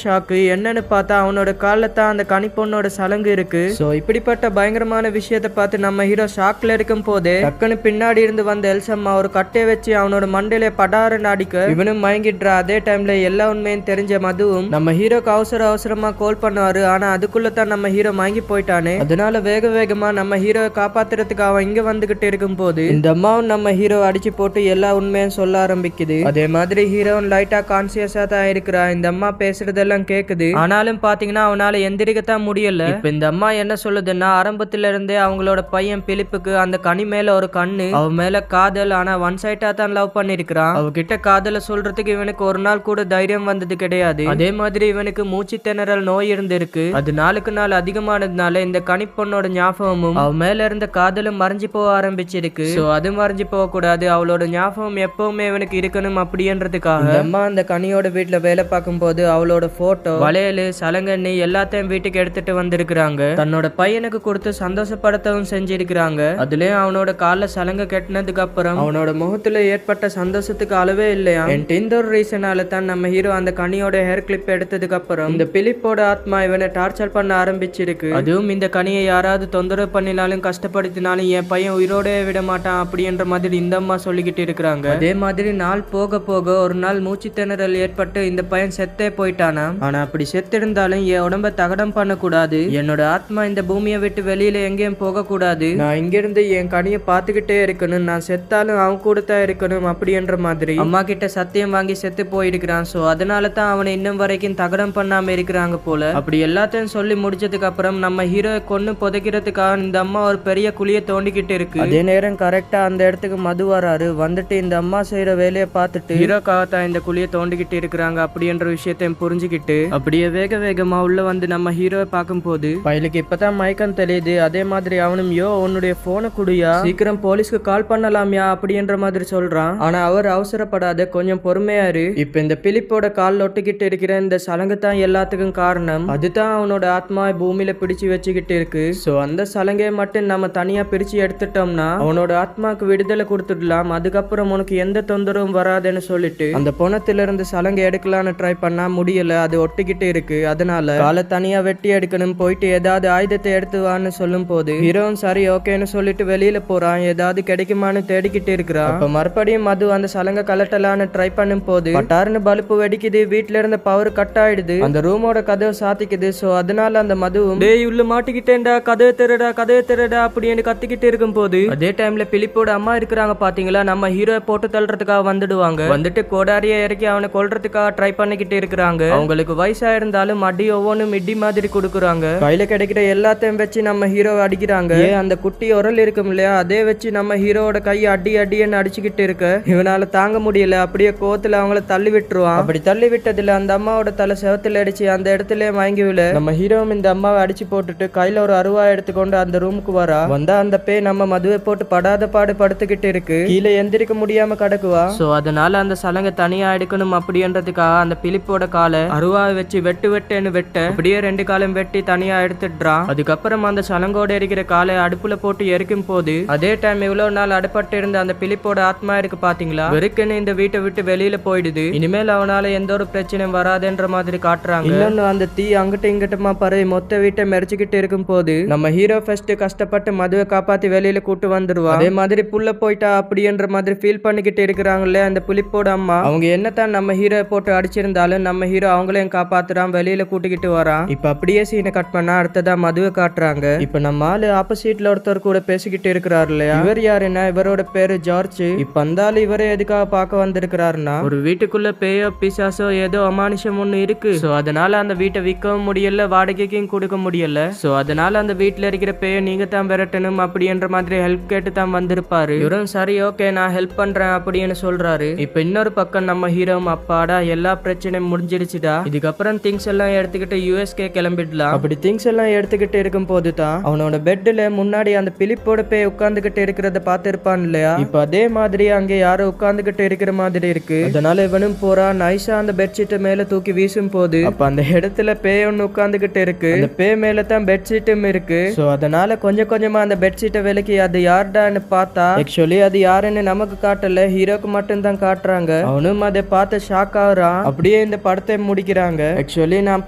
ஷாக்கு. என்னன்னு பார்த்தா அவனோட கால்ல தான் அந்த கனிப்பொண்ணோட சலங்கு இருக்கு. சோ இப்படிப்பட்ட பயங்கரமான விஷயத்தை பார்த்து நம்ம ஹீரோ ஷாக்ல இருக்கும் போதே டக்குன்னு பின்னாடி இருந்து வந்த எல்சம்மா ஒரு கட்டையை வச்சு அவனோட மண்டையில படாருன்னு அடிக்க இவனும் மயங்கிடுறா. அதே டைம்ல எல்லா உண்மையும் தெரிஞ்ச மதுவும் நம்ம ஹீரோக்கு அவசரமா கால் பண்ணுவாரு. ஆனா அதுக்குள்ள தான் நம்ம ஹீரோ மயங்கி போயிட்டானே. அதனால வேக வேகமா நம்ம ஹீரோவை காப்பாத்துறதுக்கு அவன் இங்க வந்துகிட்டு இருக்கும் போது இந்த அம்மாவும் நம்ம ஹீரோ அடிச்சு போட்டு எல்லா உண்மையும் சொல்ல ஆரம்பிக்குது. அதே மாதிரி ஹீரோவும் லைட்டா கான்சியஸா தான் இருக்கிறா. இந்த அம்மா பேசுறதெல்லாம் கேக்குது. ஆனாலும் பாத்தீங்கன்னா அவனால எந்திரிக்கத்தான் முடியல. இப்ப இந்த அம்மா என்ன சொல்லுதுன்னா, ஆரம்பத்துல இருந்தே அவங்களோட பையன் பிலிப்புக்கு அந்த கனி மேல ஒரு கண்ணு, அவ மேல காதல், ஆனா ஒன் சைடா தான் லவ் பண்ணிருக்கான். அவகிட்ட காதல சொல்றதுக்கு இவனுக்கு ஒரு நாள் கூட தைரியம் வந்தது கிடையாது. அதே மாதிரி இவனுக்கு மூச்சு திணறல் நோய் இருந்திருக்கு. அது நாளுக்கு நாள் அதிகமானதுனால இந்த கனிப்பொண்ணோட ஞாபகமும் அவ மேல இருந்த காதலும் மறைஞ்சு போக ஆரம்பிச்சிருக்கு. சோ அது மறைஞ்சு போக கூடாது, அவளோட ஞாபகம் எப்பவுமே இவனுக்கு இருக்கணும் அப்படின்றதுக்காக அம்மா அந்த கனியோட வீட்டுல வேலை பார்க்கும் போது அவளோட போட்டோ, வளையல், சலங்கண்ணி எல்லாத்தையும் வீட்டுக்கு எடுத்துட்டு வந்திருக்கிறாங்க. தன்னோட பையனுக்கு கொடுத்து சந்தோஷப்படுத்தவும் செஞ்சிருக்கிறாங்க. அதுலயும் அவனோட கால சலங்க கட்டினதுக்கு அப்புறம் அவனோட முகத்துல ஏற்பட்ட சந்தோஷத்துக்கு அளவே இல்லையா. இந்த ஒரு ரீசனால தான் நம்ம ஹீரோ அந்த கனியோட ஹேர் கிளிப் எடுத்ததுக்கு அப்புறம் இந்த பிலிப்போட ஆத்மா இவனை டார்ச்சர் பண்ண ஆரம்பிச்சிருக்கு. அதுவும் இந்த கனியை யாராவது தொந்தரவு பண்ணினாலும் கஷ்டப்படுத்தினாலும் என் பையன் உயிரோட விட மாட்டான் அப்படின்ற மாதிரி இந்த அம்மா சொல்லிக்கிட்டு இருக்கிறாங்க. அதே மாதிரி நாள் போக போக ஒரு நாள் மூச்சு திணறல் ஏற்பட்டு இந்த பையன் செத்தே போயிட்டானா. ஆனா அப்படி செத்திருந்தாலும் என் உடம்ப தகடம் பண்ணக்கூடாது, என்னோட ஆத்மா இந்த பூமியை விட்டு வெளியில எங்கேயும் போக கூடாது, நான் இங்கிருந்து என் கனியை பார்த்துக்கிட்டே இருக்கணும், நான் செத்தாலும் அவன் கூட தான் இருக்கணும் அப்படின்ற மாதிரி அம்மா கிட்ட சத்தியம் வாங்கி செத்து போயிருக்கிறான். சோ அதனால தான் அவனை இன்னும் வரைக்கும் தகடம் பண்ணாம இருக்கிறாங்க போல. அப்படி எல்லாத்தையும் சொல்லி முடிச்சதுக்கு அப்புறம் நம்ம ஹீரோவை கொன்னு புதைக்கிறதுக்காக இந்த அம்மா ஒரு பெரிய குழியை தோண்டிக்கிட்டு இருக்கு. அதே நேரம் கரெக்டா அந்த இடத்துக்கு மது வராரு. வந்துட்டு இந்த அம்மா செய்யற வேலையை பார்த்துட்டு ஹீரோக்காக தான் இந்த குழியை தோண்டிக்கிட்டு இருக்கிறாங்க அப்படின்ற விஷயத்தையும் புரிஞ்சுக்கிட்டு அப்படியே வேக வேகமா உள்ள வந்து நம்ம ஹீரோவை பார்க்கும் போது பையலுக்கு இப்பதான் மயக்கம் தெரியுது. அதே மாதிரி அவனும், யோ உன்னுடைய போனை குடியா, சீக்கிரம் போலீஸ்க்கு கால் பண்ணலாம்யா அப்படின்ற மாதிரி சொல்றான். ஆனா அவர் அவசரப்படாத, கொஞ்சம் பொறுமையாரு. இப்ப இந்த பிலிப்போட கால் ஒட்டிக்கிட்டு இருக்கிற இந்த சலங்கு தான் எல்லாத்துக்கும் காரணம். அதுதான் அவனோட ஆத்மா பூமியில பிடிச்சு வச்சுக்கிட்டு இருக்கு. சோ அந்த சலங்கையை மட்டும் நம்ம தனியா பிரிச்சு எடுத்துட்டோம்னா அவனோட ஆத்மாக்கு விடுதலை கொடுத்துடலாம். அதுக்கப்புறம் உனக்கு எந்த தொந்தரவும் வராதுன்னு சொல்லிட்டு அந்த பொணத்துல இருந்து சலங்கை எடுக்கலான்னு ட்ரை பண்ணா முடியல, அது ஒட்டிக்கிட்டு இருக்கு. அதனால காலை தனியா வெட்டி எடுக்கணும், போயிட்டு ஏதாவது ஆயுதத்தை எடுத்துவான்னு சொல்லும் போது ஹீரோவும் சரி ஓகேன்னு சொல்லிட்டு வெளியில போறான். ஏதாவது கிடைக்குமான்னு தேடிக்கிட்டு இருக்கிறான். அப்ப மறுபடியும் மது அந்த சலங்கை கலட்டலான்னு ட்ரை பண்ணும் போது பட்டாருன்னு பல்பு வெடிக்குது. வீட்டுல இருந்த பவர் கட் ஆயிடுது. அந்த ரூமோட கதவை சாத்திக்குது. சோ அதனால அந்த மதுவும், டேய் உள்ள மாட்டிக்கிட்டேன்டா, கதவை திறடா அப்படின்னு கத்திக்கிட்டு இருக்கும் போது அதே டைம்ல பிலிப்போட அம்மா இருக்கிறாங்க பாத்தீங்களா, நம்ம ஹீரோவை போட்டு தள்ளுறதுக்காக வந்துடுவாங்க. வந்துட்டு கோடாரிய இறக்கி அவனை கொல்றதுக்காக ட்ரை பண்ணிக்கிட்டு இருக்கிறாங்க. அவங்களுக்கு வயசா இருந்தாலும் அடி ஒவ்வொன்னும் மிட்டி மாதிரி கொடுக்குறாங்க. கையில கிடைக்கிற எல்லாத்தையும் வச்சு நம்ம ஹீரோவை அடிக்கிறாங்க. அந்த குட்டி உரல் இருக்கும் இல்லையா, அதே வச்சு நம்ம ஹீரோவோட கையை அடின்னு அடிச்சுக்கிட்டு இருக்க இவனால தாங்க முடியல. அப்படியே கோத்துல அவங்கள தள்ளி விட்டுருவான். அப்படி தள்ளி விட்டதுல அந்த அம்மாவோட தலை செவத்துல அடிச்சு அந்த இடத்துல வாங்கி விழ நம்ம ஹீரோவும் இந்த அம்மாவை அடிச்சு போட்டுட்டு கையில ஒரு அருவா எடுத்துக்கொண்டு அந்த ரூமுக்கு வரா. வந்தா அந்த பேய் நம்ம மதுவை போட்டு படாத பாடு படுத்துக்கிட்டு இருக்கு. கீழே எந்திரிக்க முடியாம கிடக்குவா. சோ அதனால அந்த சலங்கை தனியா எடுக்கணும் அப்படின்றதுக்காக அந்த பிலிப்போட காலை அருவாவை வச்சு வெட்டுன்னு வெட்ட அப்படியே 2 காலம் வெட்டி தனியா எடுத்துடுறான். அதுக்கப்புறம் அந்த சலங்கோட இருக்கிற காலை அடுப்புல போட்டு எரிக்கும் போது அதே டைம் இவ்வளவு நாள் அடப்பட்டு இருந்த அந்த பிலிப்போட ஆத்மா இருக்கு பாத்தீங்களா, வெறுக்குன்னு இந்த வீட்டை விட்டு வெளியில போயிடுது. இனிமேல் அவனால எந்த ஒரு பிரச்சனையும் வராதுன்ற மாதிரி காட்டுறாங்க. இன்னொன்னு அந்த தீ அங்கிட்ட இங்கிட்டமா பரவி மொத்த வீட்டை மெரிச்சுக்கிட்டு இருக்கும் போது நம்ம ஹீரோ ஃபர்ஸ்ட் கஷ்டப்பட்டு மதுவை காப்பாத்தி வெளியில கூட்டு வந்துருவா. அதே மாதிரி புள்ள போயிட்டா அப்படின்ற மாதிரி ஃபீல் பண்ணிக்கிட்டு இருக்கிறாங்களே அந்த புலிப்போட அம்மா. அவங்க என்னத்தான் நம்ம ஹீரோ போட்டு அடிச்சிருந்தாலும் நம்ம ஹீரோ அவங்களையும் காப்பாத்துறான், வெளியில கூட்டிக்கிட்டு வரான். இப்ப அப்படியே சீனை கட் பண்ணா அடுத்ததா மதுவை காட்டுறாங்க. இப்ப நம்ம ஆளு ஆப்போசிட்ல ஒருத்தர் கூட பேசிக்கிட்டு இருக்கிறாரு இல்லையா, இவர் யாருன்னா இவரோட பேரு ஜார்ஜ். இப்ப அந்த ஆளு இவரே எதுக்காக பார்க்க வந்திருக்கிறாருன்னா, ஒரு வீட்டுக்குள்ள பேயோ பிசாசோ ஏதோ அமானுஷம் ஒண்ணு இருக்கு. சோ அதனால அந்த வீட்டை விற்கவும் முடியல, வாடகைக்கும் கொடுக்க முடியல. சோ அதனால அந்த வீட்டுல இருக்கிற பேய நீங்க தான் விரட்டணும் அப்படின்ற மாதிரி ஹெல்ப் கேட்டு தான் வந்திருப்பாரு. இவரும் சரி ஓகே நான் ஹெல்ப் பண்றேன் அப்படின்னு சொல்றாரு. இப்ப இன்னொரு பக்கம் நம்ம ஹீரோவும் அப்பாடா எல்லா பிரச்சனையும் முடிஞ்சிருச்சுடா, இதுக்கப்புறம் திங்ஸ் எல்லாம் எடுத்துக்கிட்டு யூஎஸ்கே கிளம்பிடலாம். அப்படி திங்ஸ் எல்லாம் எடுத்துக்கிட்டு இருக்கும் போது தான் அவனோட பெட்ல முன்னாடி அந்த பிலிப்போட பேய் உட்கார்ந்துகிட்டு இருக்கிறத பார்த்து இருப்பான் இல்லையா. இப்ப அதே மாதிரி அங்க யாரோ உட்கார்ந்துகிட்டு இருக்கிற மாதிரி இருக்கு. அதனால இவனும் போறா, நைஸா அந்த பெட்ஷீட்டை மேல தூக்கி வீசும் போது அப்ப அந்த இடத்துல பேய் ஒண்ணு உட்கார்ந்துகிட்டு இருக்கு. அந்த பேய் மேல தான் பெட்ஷீட்டும் இருக்கு. சோ அதனால கொஞ்சம் கொஞ்சமா அந்த பெட்ஷீட்டை விலக்கி அது யார்டான்னு பார்த்தா ஆக்சுவலி அது யாருன்னு நமக்கு காட்டல, ஹீரோக்கு மட்டும் தான் காட்டுறாங்க. அவனும் அதை பார்த்து ஷாக் ஆகுறான். அப்படியே இந்த படத்தை முடிக்கிறாங்க. ஆக்சுவலி நான்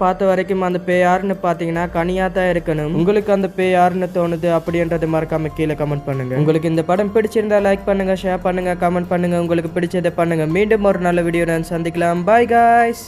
பார்த்த வரைக்கும் அந்த பேய் யாருன்னு பாத்தீங்கன்னா கனியா தான் இருக்கணும். உங்களுக்கு அந்த பேய் யாருன்னு தோணுது அப்படின்றது மறக்காம கீழே கமெண்ட் பண்ணுங்க. உங்களுக்கு இந்த படம் பிடிச்சிருந்தா லைக் பண்ணுங்க, ஷேர் பண்ணுங்க, கமெண்ட் பண்ணுங்க, உங்களுக்கு பிடிச்சதை பண்ணுங்க. மீண்டும் ஒரு நல்ல வீடியோ நான் சந்திக்கலாம். By guys.